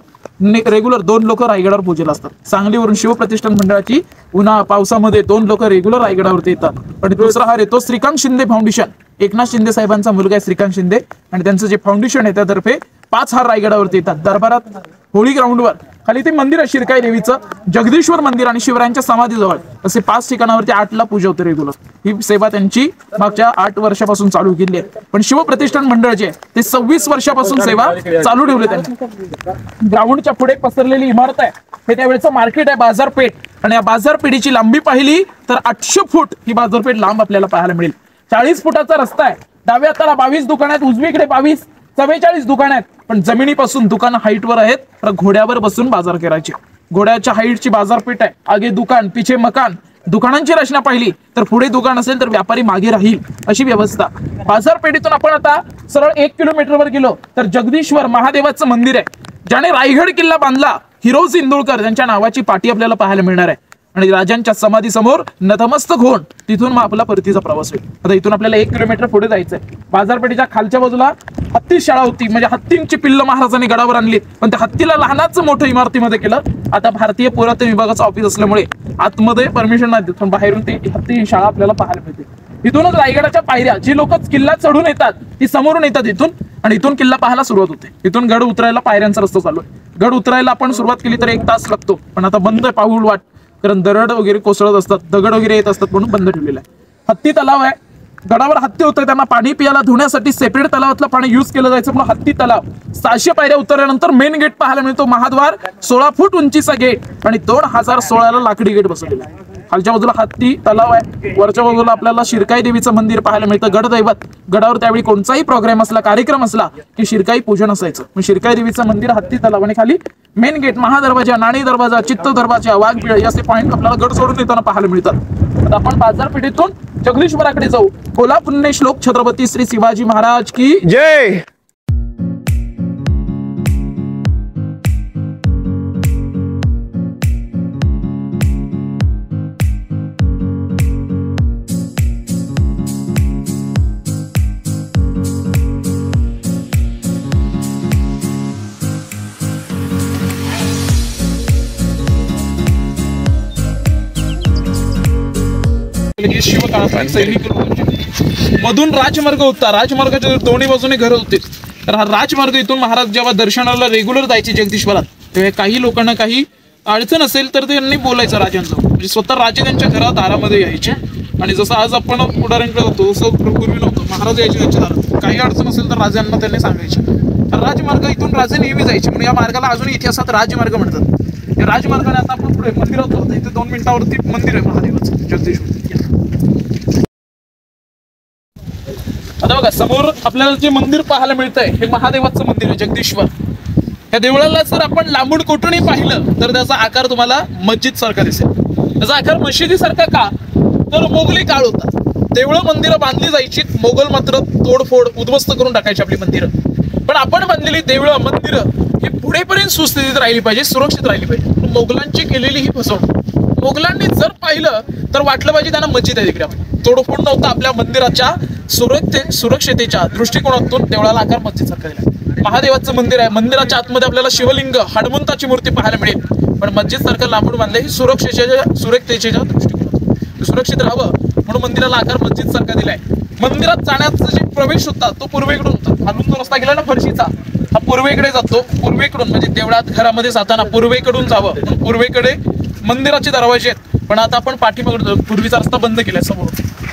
रेग्युलर 2 लोक रायगडावर पूजेला असतात. सांगलीवरून शिवप्रतिष्ठान मंडळाची उन्हा पावसामध्ये 2 लोक रेग्युलर रायगडावरती येतात. आणि दुसरा हार येतो श्रीकांत शिंदे फाउंडेशन, एकनाथ शिंदे साहेबांचा मुलगा आहे श्रीकांत शिंदे, आणि त्यांचं जे फाउंडेशन आहे त्यातर्फे 5 हार रायगडावरती येतात. दरबारात होळी ग्राउंडवर खाली ते मंदिर आहे शिरकाई देवीचं, जगदीश्वर मंदिर आणि शिवरायांच्या समाधीजवळ असे 5 ठिकाणावरती 8 ला पूजा होते रेग्युलर. ही सेवा त्यांची मागच्या 8 वर्षापासून चालू केली आहे. पण शिवप्रतिष्ठान मंडळ जे ते 26 वर्षापासून सेवा चालू ठेवली त्यांनी. ग्राउंडच्या पुढे पसरलेली इमारत आहे, हे त्यावेळेचं मार्केट आहे, बाजारपेठ. आणि या बाजारपेठीची लांबी पाहिली तर 800 फूट ही बाजारपेठ लांब आपल्याला पाहायला मिळेल. 40 फुटाचा रस्ता आहे. डाव्या हाताला 22 दुकान आहेत, उजवीकडे 22, 44 दुकान आहेत. पण जमिनीपासून दुकानं हाईटवर आहेत, तर घोड्यावर बसून बाजार करायचे. घोड्याच्या हाईटची बाजारपेठ आहे. आगे दुकान, पिछे मकान. दुकानांची रचना पाहिली तर पुढे दुकान असेल तर व्यापारी मागे राहील, अशी व्यवस्था. बाजारपेठीतून आपण आता सरळ 1 किलोमीटरवर गेलो तर जगदीश्वर महादेवाचं मंदिर आहे. ज्याने रायगड किल्ला बांधला हिरोज इंदुरकर त्यांच्या नावाची पाटी आपल्याला पाहायला मिळणार आहे. आणि राजांच्या समाधी समोर नतमस्तक होऊन तिथून मग आपला परतीचा प्रवास होईल. आता इथून आपल्याला 1 किलोमीटर पुढे जायचंय. बाजारपेठेच्या खालच्या बाजूला हत्ती शाळा होती, म्हणजे हत्तींची पिल्ल महाराजांनी गडावर आणली, पण त्या हत्तीला लहानाचं मोठं इमारतीमध्ये केलं. आता भारतीय पुरातत्व विभागाचं ऑफिस असल्यामुळे आतमध्ये परमिशन नाही देत, पण बाहेरून ती हत्ती शाळा आपल्याला पाहायला मिळते. इथूनच रायगडाच्या पायऱ्या, जी लोक किल्ला चढून येतात ती समोरून येतात इथून, आणि इथून किल्ला पाहायला सुरुवात होते. इथून गड उतरायला पायऱ्यांचा रस्ता चालू आहे. गड उतरायला आपण सुरुवात केली तर 1 तास लागतो, पण आता बंद पाऊल वाट, कारण दरड वगैरे कोसळत असतात, दगड वगैरे येत असतात म्हणून बंद ठेवलेला आहे. हत्ती तलाव आहे. गडावर हत्ती होतं, त्यांना पाणी पियाला धुण्यासाठी सेपरेट तलावातलं पाणी युज केलं जायचं म्हणून हत्ती तलाव. 600 पायऱ्या उतरल्यानंतर मेन गेट पाहायला मिळतो, महाद्वार, 16 फूट उंचीचा गेट आणि 2016 ला लाकडी गेट बसवलेला आहे. खालच्या बाजूला हत्ती तलाव आहे, वरच्या बाजूला आपल्याला शिरकाई देवीचं मंदिर पाहायला मिळतं. गडदैवत, गडावर त्यावेळी कोणताही प्रोग्राम असला, कार्यक्रम असला की शिरकाई पूजन असायचं. मग शिरकाई देवीचं मंदिर, हत्ती तलाव आणि खाली मेन गेट, महादरवाजा, नाणी दरवाजा, चित्त दरवाजा, वाघबिळ असे पॉईंट आपल्याला गड सोडून येताना पाहायला मिळतात. आता आपण बाजारपेठेतून जगदीश्वराकडे जाऊ. बोला पुण्यश्लोक छत्रपती श्री शिवाजी महाराज की जय. शिवकाळात सैनिक मधून राजमार्ग होता. राजमार्गाच्या दोन्ही बाजूने घर होते. तर हा राजमार्ग इथून महाराज जेव्हा दर्शनाला रेग्युलर जायचे जगदीश्वरात, तेव्हा काही लोकांना काही अडचण असेल तर त्यांनी बोलायचं राजांचं, म्हणजे स्वतः राजे त्यांच्या घरात दारामध्ये यायचे. आणि जसं आज आपण पुढाऱ्यांकडे जातो तसं पूर्वी नव्हतं, महाराज यायचे त्यांच्या दारात. काही अडचण असेल तर राजांना त्यांनी सांगायचे. राजमार्ग इथून राजे नेहमी जायचे, म्हणून या मार्गाला अजून इतिहासात राजमार्ग म्हणतात. या राजमार्गाने आता आपण पुढे मंदिरात जातो. इथे 2 मिनिटावरती मंदिर आहे महादेवाचं जगदीश्वर. आता बघा समोर आपल्याला जे मंदिर पाहायला मिळतंय हे महादेवाचं मंदिर आहे जगदीश्वर. या देवळाला जर आपण लांबून कोठूनही पाहिलं तर त्याचा आकार तुम्हाला मस्जिद सारखा दिसेल. त्याचा आकार मशिदीसारखा का, तर मोगली काळ होता. देवळं मंदिरं बांधली जायची, मोगल मात्र तोडफोड उद्ध्वस्त करून टाकायची आपली मंदिरं. पण आपण बांधलेली देवळं मंदिरं ही पुढेपर्यंत सुस्थितीत राहिली पाहिजे, सुरक्षित राहिली पाहिजे. मोगलांची केलेली ही फसवणूक. मोगलांनी जर पाहिलं तर वाटलं पाहिजे त्यांना मस्जिद आहे तिकडे. तोडफोड नव्हता, आपल्या मंदिराच्या सुरक्षतेच्या दृष्टिकोनातून देवळाला आकार मस्जिद सारखा दिला. महादेवाचं मंदिर आहे, मंदिराच्या आतमध्ये आपल्याला शिवलिंग हनुमंताची मूर्ती पाहायला मिळेल. पण मस्जिद सारखं लांबून बांधलं ही सुरक्षतेच्या दृष्टिकोनातून सुरक्षित राहावं म्हणून मंदिराला आकार मस्जिद सारखा दिलाय. मंदिरात जाण्याचा जे प्रवेश होता तो पूर्वेकडून होता. खालून जो रस्ता गेला ना फरशीचा, हा पूर्वेकडे जातो. पूर्वेकडून म्हणजे देवळात घरामध्ये जाताना पूर्वेकडून जावं. पूर्वेकडे मंदिराचे दरवाजे आहेत. पण आता आपण पाठीमागून, पूर्वीचा रस्ता बंद केलाय समोर,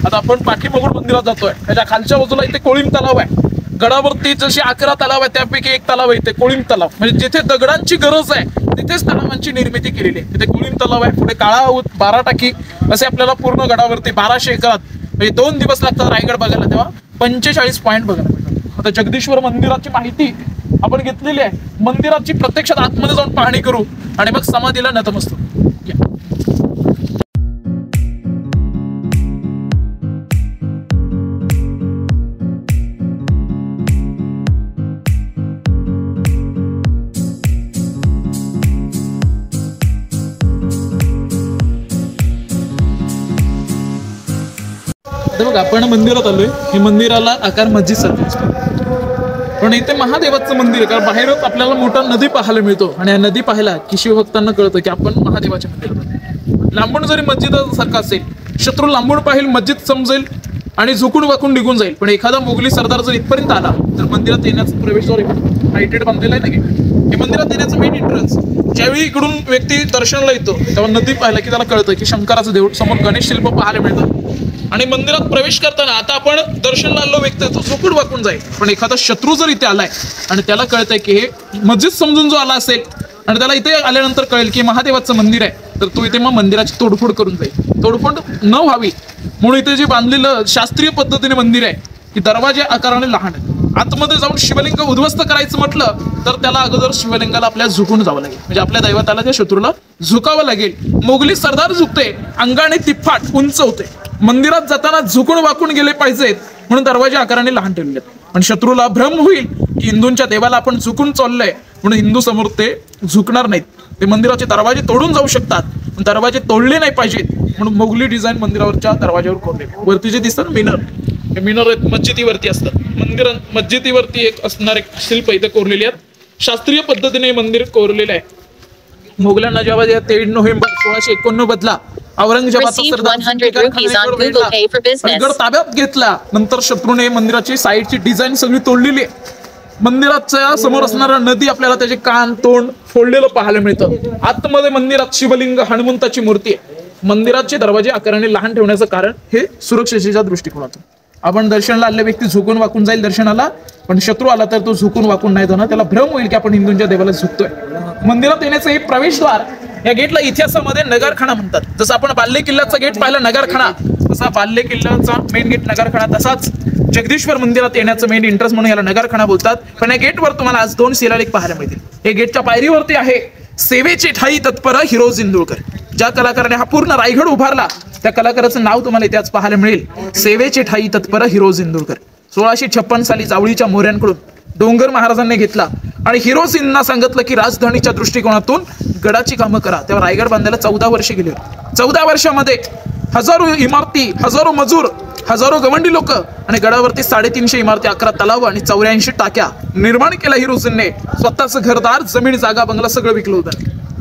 आता आपण पाठीमागून मंदिरात जातोय. त्याच्या खालच्या बाजूला इथे कोळीम तलाव आहे. गडावरती जशी 11 तलाव आहे त्यापैकी एक तलाव आहे इथे कोळीम तलाव. म्हणजे जिथे दगडांची गरज आहे तिथेच तलावांची निर्मिती केलेली आहे. तिथे कोळीम तलाव आहे. पुढे काळा 12 टाकी असे आपल्याला पूर्ण गडावरती 1200 एकरात म्हणजे 2 दिवस लागतात रायगड बघायला, तेव्हा 45 पॉईंट बघायला मिळतात. आता जगदीश्वर मंदिराची माहिती आपण घेतलेली आहे. मंदिराची प्रत्यक्षात आतमध्ये जाऊन पाहणी करू आणि मग समाधीला नतमस्तक. बघा आपण मंदिरात आलोय. हे मंदिराला आकार मस्जिद सारखा असतो, पण इथे महादेवाचं मंदिर आहे. कारण बाहेरच आपल्याला मोठा नदी पाहायला मिळतो आणि या नदी पाहायला की शिवभक्तांना कळतं की आपण महादेवाच्या मंदिरात. लांबून जरी मस्जिद सारखा असेल, शत्रू लांबून पाहिल मस्जिद समजेल आणि झुकून वाकून निघून जाईल. पण एखादा मोगली सरदार जर इथपर्यंत आला तर मंदिरात येण्याचा प्रवेशद्वार हायटेड बांधलेला आहे ना. हे मंदिरात येण्याचं मेन एंट्रन्स. ज्यावेळी इकडून व्यक्ती दर्शनाला येतो तेव्हा नदी पाहिला की त्याला कळतं की शंकराचं देऊळ, समोर गणेश शिल्प पाहायला मिळतं. आणि मंदिरात प्रवेश करताना आता आपण दर्शनाला आलो व्यक्ती तो झुकून वाकून जाईल. पण एखादा शत्रू जर इथे आलाय आणि त्याला कळतंय की हे मस्जिद समजून जो आला असेल आणि त्याला इथे आल्यानंतर कळेल की महादेवाचं मंदिर आहे, तर तो इथे मग मंदिराची तोडफोड करून जाईल. तोडफोड न व्हावी म्हणून इथे जे बांधलेलं शास्त्रीय पद्धतीने मंदिर आहे की दरवाजे आकाराने लहान आहेत. आतमध्ये जाऊन शिवलिंग उद्ध्वस्त करायचं म्हटलं तर त्याला अगोदर शिवलिंगाला आपल्याला झुकून जावं लागेल. म्हणजे आपल्या दैवताला त्या शत्रूला झुकावं लागेल. मोगली सरदार झुकते, अंगाने तिप्पाट उंच होते. मंदिरात जाताना झुकून वाकून गेले पाहिजेत म्हणून दरवाजे आकाराने लहान ठेवले. पण शत्रूला भ्रम होईल की हिंदूंच्या देवाला आपण झुकून चाललोय म्हणून हिंदू समोर ते झुकणार नाहीत. ते मंदिराचे दरवाजे तोडून जाऊ शकतात, पण दरवाजे तोडले नाही पाहिजेत म्हणून मोगली डिझाईन मंदिरावरच्या दरवाज्यावर कोरले. वरती जे दिसतात मिनर, हे मिनर मस्जिदीवरती असतात. मस्जिदीवरती एक असणार एक शिल्प इथे कोरलेली आहेत. शास्त्रीय पद्धतीने मंदिर कोरलेलं आहे. मोगलांना जेव्हा 3 नोव्हेंबर 1689 औरंगजेबाचा गड ताब्यात घेतला नंतर शत्रूने मंदिराची साईडची डिझाईन सगळी तोडलेली आहे. मंदिराच्या समोर असणारा नदी आपल्याला त्याचे कान तोंड फोडलेलं पाहायला मिळतं. आतमध्ये मंदिरात शिवलिंग हनुमंताची मूर्ती आहे. मंदिराचे दरवाजे आकाराने लहान ठेवण्याचं कारण हे सुरक्षेच्या दृष्टिकोनातून. आपण दर्शनाला आलेला व्यक्ती झुकून वाकून जाईल दर्शनाला, पण शत्रू आला तर तो झुकून वाकून नाही जाणार. त्याला भ्रम होईल की आपण हिंदूंच्या देवाला झुकतोय. मंदिरात येण्याचं हे प्रवेशद्वार, या गेटला इतिहासामध्ये नगरखाना म्हणतात. जसं आपण बाल्ले किल्ल्याचा गेट पाहिला नगरखाना, तसा बाल्ले किल्ल्याचा मेन गेट नगरखाना, तसाच जगदीश्वर मंदिरात येण्याचं मेन एंट्रन्स म्हणून याला नगरखाना बोलतात. पण या गेटवर तुम्हाला आज 2 शिलालेख पाहायला मिळतील. हे गेटच्या पायरीवरती आहे सेवेचे ठाई तत्पर हिरोज इंदुळकर. ज्या कलाकाराने हा पूर्ण रायगड उभारला त्या कलाकाराचं नाव तुम्हाला इथे आज पाहायला मिळेल. सेवेचे ठाई तत्पर हिरोज इंदुळकर. 1656 साली जावळीच्या मोऱ्यांकडून डोंगर महाराजांनी घेतला आणि हिरोजींना सांगितलं की राजधानीच्या दृष्टिकोनातून गडाची कामं करा. तेव्हा रायगड बांधायला 14 वर्ष गेली. 14 वर्षामध्ये हजारो इमारती, हजारो मजूर, हजारो गवंडी लोक आणि गडावरती 350 इमारती, 11 तलाव आणि 84 टाक्या निर्माण केला. हिरोजींनी स्वतःचं घरदार, जमीन, जागा, बंगला सगळं विकलं होतं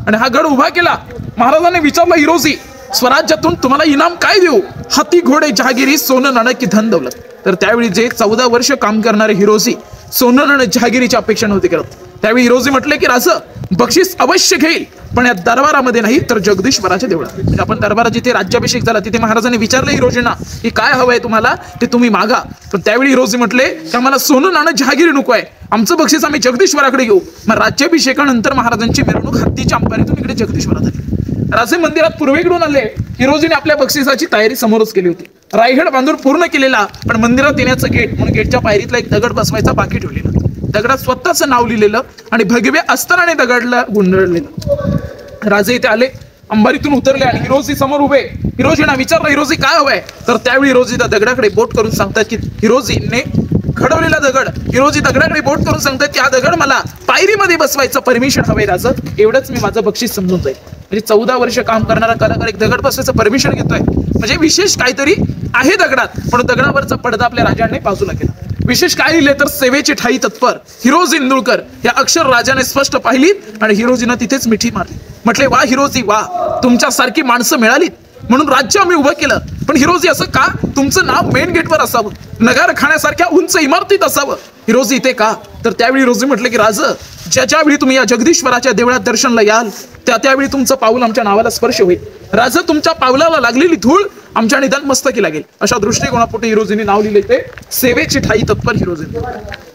आणि हा गड उभा केला. महाराजांनी विचारलं हिरोजी स्वराज्यातून तुम्हाला इनाम काय देऊ? हाती, घोडे, जहागिरी, सोनं, नाणं की धन दौलत? तर त्यावेळी जे 14 वर्ष काम करणारे हिरोजी सोनं आणि जहागिरीची अपेक्षा नव्हती करत. त्यावेळी हिरोजी म्हटले की राजा बक्षीस अवश्य घेईल, पण या दरबारामध्ये नाही तर जगदीश्वराच्या देवळात. म्हणजे आपण दरबारात जिथे राज्याभिषेक झाला तिथे महाराजांनी विचारले हिरोजींना की काय हवंय तुम्हाला ते तुम्ही मागा. पण त्यावेळी हिरोजी म्हटले की आम्हाला सोनं नाणं जहागिरी नको आहे, आमचं बक्षीस आम्ही जगदीश्वराकडे घेऊ. मग राज्याभिषेकानंतर महाराजांची मिरवणूक हत्तीच्या अंबारीतून इकडे जगदीश्वरात आली. राजे मंदिरात पूर्वेकडून आले. हिरोजीने आपल्या बक्षिसाची तयारी समोरच केली होती. रायगड बांधून पूर्ण केलेला, पण मंदिरात येण्याचं गेट म्हणून गेटच्या पायरीतला एक दगड बसवायचा बाकी ठेवलेला. दगडात स्वतःचं नाव लिहिलेलं आणि भगव्या अस्त्राने दगडला गुंडळलेलं. राजे इथे आले, अंबारीतून उतरले आणि हिरोजी समोर उभे. हिरोजींना विचारलं हिरोजी काय हवंय, तर त्यावेळी हिरोजी त्या दगडाकडे बोट करून सांगतात की हिरोजीने घडवलेला दगड. हिरोजी दगडाकडे बोट करून सांगतात की हा दगड मला पायरीमध्ये बसवायचं परमिशन हवंय राजा, एवढंच मी माझं बक्षीस समजून जाईल. म्हणजे 14 वर्ष काम करणारा कलाकार एक दगड बसवायचं परमिशन घेतोय, म्हणजे विशेष काहीतरी आहे दगडात. पण दगडावरचा पडदा आपल्या राजाने बाजूला केला. विशेष काय लिहिले तर सेवेची ठाई तत्पर हिरोजी इंदुरकर या अक्षर राजाने स्पष्ट पाहिली आणि हिरोजीनं तिथेच मिठी मारली. म्हटले वा हिरोजी वा, तुमच्यासारखी माणसं मिळालीत म्हणून राज्य आम्ही उभं केलं. पण हिरोजी असं का, तुमचं नाव मेन गेटवर असावं, नगार खाण्यासारख्या उंच इमारतीत असावं. हिरोजी इथे का, तर त्यावेळी हिरोजी म्हटले की राज ज्यावेळी तुम्ही या जगदीश्वराच्या देवळात दर्शनला याल त्यावेळी तुमचं पाऊल आमच्या नावाला स्पर्श होईल. राजा तुमच्या पावलाला लागलेली धूळ आमच्या निदान मस्तकी लागेल. अशा दृष्टिकोनापोटी हिरोजींनी नाव लिहिले ते सेवेची ठाई तत्पर हिरोजींनी.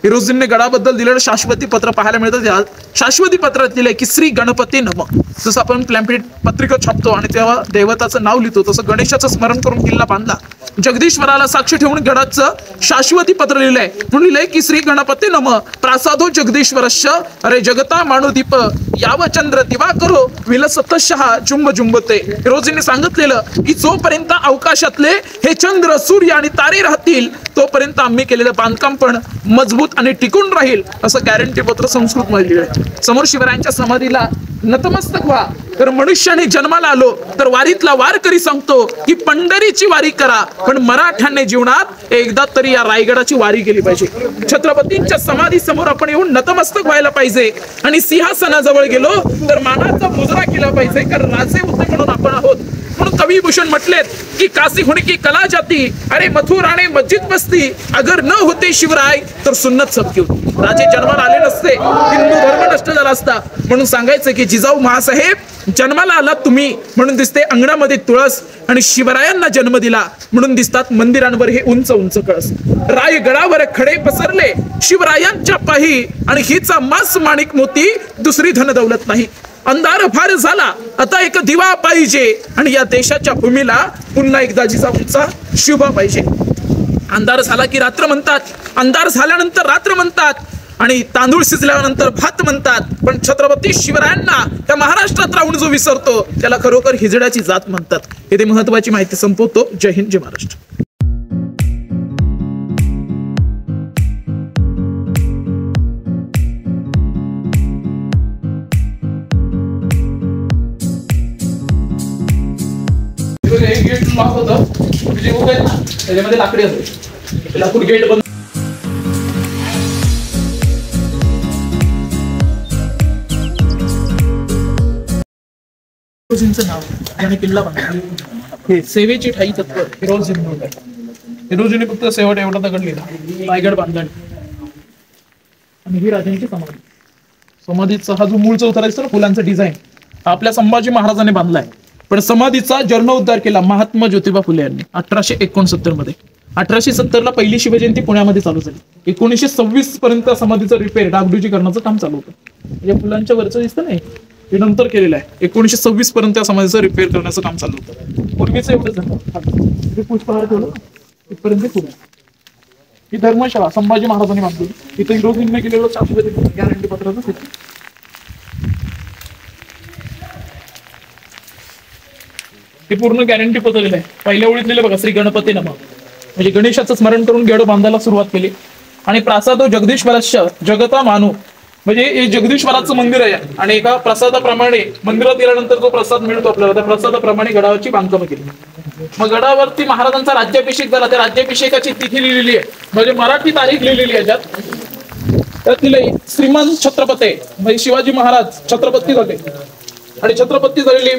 हिरोजींनी गडाबद्दल दिलेलं शाश्वती पत्र पाहायला मिळतं. शाश्वती पत्रात लिहिलंय की श्री गणपती नमः. जसं आपण प्लॅम्पलेट पत्रिका छापतो आणि तेव्हा देवताचं नाव लिहितो तसं गणेशाचं स्मरण करून किल्ला बांधला. जगदीश्वराला साक्ष ठेवून गडाचं शाश्वती पत्र लिहिलंय. म्हणून लिहिलंय की श्री गणपती नमः प्रासादो जगदीश्वरस्य अरे जगता मानोदीप याव चंद्र दिवा करो विलसतशः जुंब जुंबते. हिरोजींनी सांगितलेलं की जोपर्यंत अवकाशातले हे चंद्र सूर्य आणि तारे राहतील तोपर्यंत आम्ही केलेलं बांधकाम पण मजबूत आणि टिकून राहील, असं गॅरंटी पत्र संस्कृत मध्ये लिहिलंय. समोर शिवरायांच्या समाधीला नतमस्तक व्हा. तर मनुष्याने जन्माला आलो तर वारीतला वारकरी सांगतो की पंढरीची वारी करा, पण मराठ्यांनी जीवनात एकदा तरी या रायगडाची वारी केली पाहिजे. छत्रपतींच्या समाधी समोर आपण येऊन नतमस्तक व्हायला पाहिजे आणि सिंहासनाजवळ गेलो तर मानाचा मुजरा केला पाहिजे, कारण राजे होते म्हणून आपण आहोत. म्हणून कविभूषण म्हटलेत की काशी हुन की कला जाती अरे मथुराणे मस्जिद बसती अगर न होते शिवराय तर सुन्नत सबकी होती. राजे जन्माला आले नसते हिंदू धर्म नष्ट झाला असता. म्हणून सांगायचं की जिजाऊ महासाहेब जन्माला आलात तुम्ही म्हणून दिसते अंगणामध्ये तुळस, आणि शिवरायांना जन्म दिला म्हणून दिसतात मंदिरांवर हे उंच उंच कळस. रायगडावर खडे पसरले शिवरायांच्या पाही आणि हिचा मास माणिक मोती दुसरी धन दौलत नाही. अंधार फार झाला आता एक दिवा पाहिजे आणि या देशाच्या भूमीला पुन्हा एकदा जिजाऊंचा शुभ पाहिजे. अंधार झाला की रात्र म्हणतात, अंधार झाल्यानंतर रात्र म्हणतात आणि तांदूळ शिजल्यानंतर भात म्हणतात. पण छत्रपती शिवरायांना त्या महाराष्ट्रात राहून जो विसरतो त्याला खरोखर हिजड्याची जात म्हणतात. हे महत्वाची माहिती संपवतो. जय हिंद, जय महाराष्ट्र. गेट लॉक होतं जे उभे आहेत ना त्याच्यामध्ये लाकडी असते, लाकूड गेट बंद. हिरोजींचं नाव आणि किल्ला बांधला सेवेची ठाई तत्पर हिरोजी. हिरोजीने फक्त सेवा एवढा दगड लिहिला, रायगड बांधला आणि ही राजांची समाधी. समाधीचा हा जो मूळचा उतारायचा ना फुलांचा डिझाईन आपल्या संभाजी महाराजांनी बांधलाय. पण समाधीचा जीर्णोद्धार केला महात्मा ज्योतिबा फुले यांनी 1869 मध्ये. 1870 ला पहिली शिवजयंती पुण्यामध्ये चालू झाली. 1926 पर्यंत समाधीचं रिपेअर डागडुजीकरणाचं काम चालू होतं. या फुलांच्या वरचं दिसतं नाही हे नंतर केलेलं आहे. 1926 पर्यंत समाधीचं रिपेअर करण्याचं काम चालू होतं. पूर्वीचं एवढं झालं पुष्पहार ठेवलं इथपर्यंत पुढे. ही धर्मशाळा संभाजी महाराजांनी बांधली. इथं हिरोजींनी केलेलं शाश्वती गॅरंटी पत्राचं हे पूर्ण गॅरंटी पत्र दिलंय. पहिल्या ओळीत लिहिलं बघा श्री गणपती नमः, म्हणजे गणेशाचं स्मरण करून गेड बांधायला सुरुवात केली. आणि प्रासादो जगदीश्वरस्य जगता मानू, म्हणजे हे जगदीश्वराचं मंदिर आहे आणि एका प्रसादाप्रमाणे मंदिरात गेल्यानंतर जो प्रसाद मिळतो आपल्याला त्या प्रसादाप्रमाणे गडावरची बांधकामं केली. मग गडावरती महाराजांचा राज्याभिषेक झाला. त्या राज्याभिषेकाची तिथी लिहिलेली आहे, म्हणजे मराठी तारीख लिहिलेली आहे त्यात लिहिलंय श्रीमंत छत्रपती, म्हणजे शिवाजी महाराज छत्रपती झाले आणि छत्रपती झालेली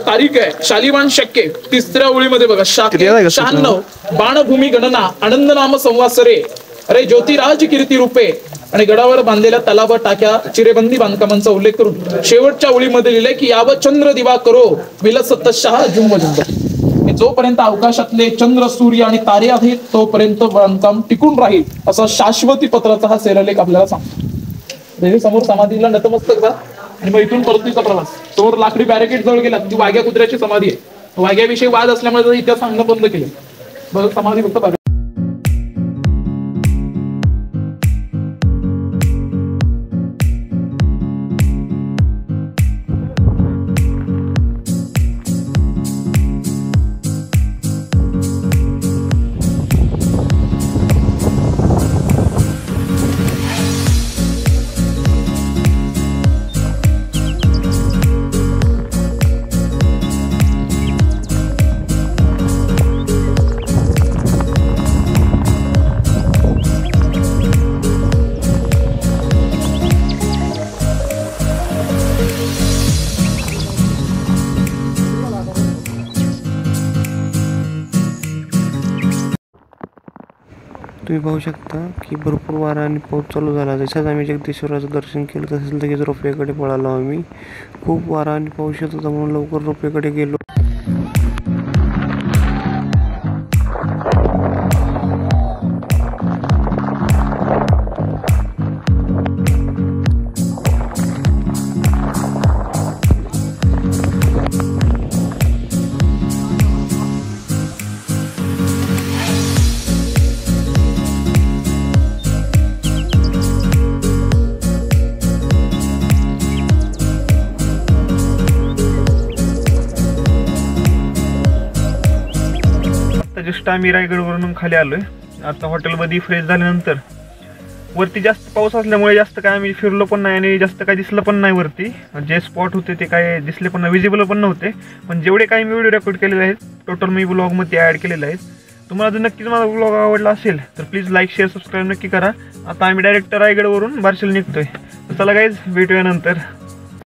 तारीख आहे शालिवान शक्य 3ऱ्या ओळीमध्ये बघा 96 बाणभूमी गणना आनंद नाम संवासरे अरे ज्योतिराज कीर्ती रूपे आणि गडावर बांधलेल्या तलाव, टाक्या, चिरेबंदी बांधकामांचा उल्लेख करून शेवटच्या ओळीमध्ये लिहिलंय की याव चंद्र दिवा करो विलसत शहा झुंब झुंब. जोपर्यंत अवकाशातले चंद्र, सूर्य आणि तारे आहेत तोपर्यंत बांधकाम टिकून राहील असा शाश्वती पत्राचा हा शिलालेख आपल्याला सांगतो. समोर समाधीला नतमस्तक जा आणि मग इथून परतीचा प्रवास. समोर लाकडी बॅरिकेड जवळ गेला ती वाघ्या कुत्र्याची समाधी आहे. वाघ्याविषयी वाद असल्यामुळे इतिहास सांगणं बंद केलं. बघ समाधी फक्त बघा. तुम्ही पाहू शकता की भरपूर वारा आणि पाऊस चालू झाला. जशाच आम्ही जगदीश्वराचं दर्शन केलं तसंच लगेच रोपवेकडे पळालो आम्ही. खूप वारा आणि पाऊस येत होता म्हणून लवकर रोपवेकडे गेलो. जस्ट आम्ही रायगडवरून खाली आलोय. आता हॉटेलमध्ये फ्रेश झाल्यानंतर वरती जास्त पाऊस असल्यामुळे जास्त काय आम्ही फिरलो पण नाही आणि जास्त काय दिसलं पण नाही. वरती जे स्पॉट होते ते काय दिसले पण नाही, विजिबल पण नव्हते. पण जेवढे काही मी व्हिडिओ रेकॉर्ड केलेले आहेत टोटल मी ब्लॉगमध्ये ॲड केलेले आहेत. तुम्हाला जर नक्कीच माझा ब्लॉग आवडला असेल तर प्लीज लाईक, शेअर, सबस्क्राईब नक्की करा. आता आम्ही डायरेक्ट रायगडवरून बार्शीला निघतोय. चला गाईज, भेटूया नंतर.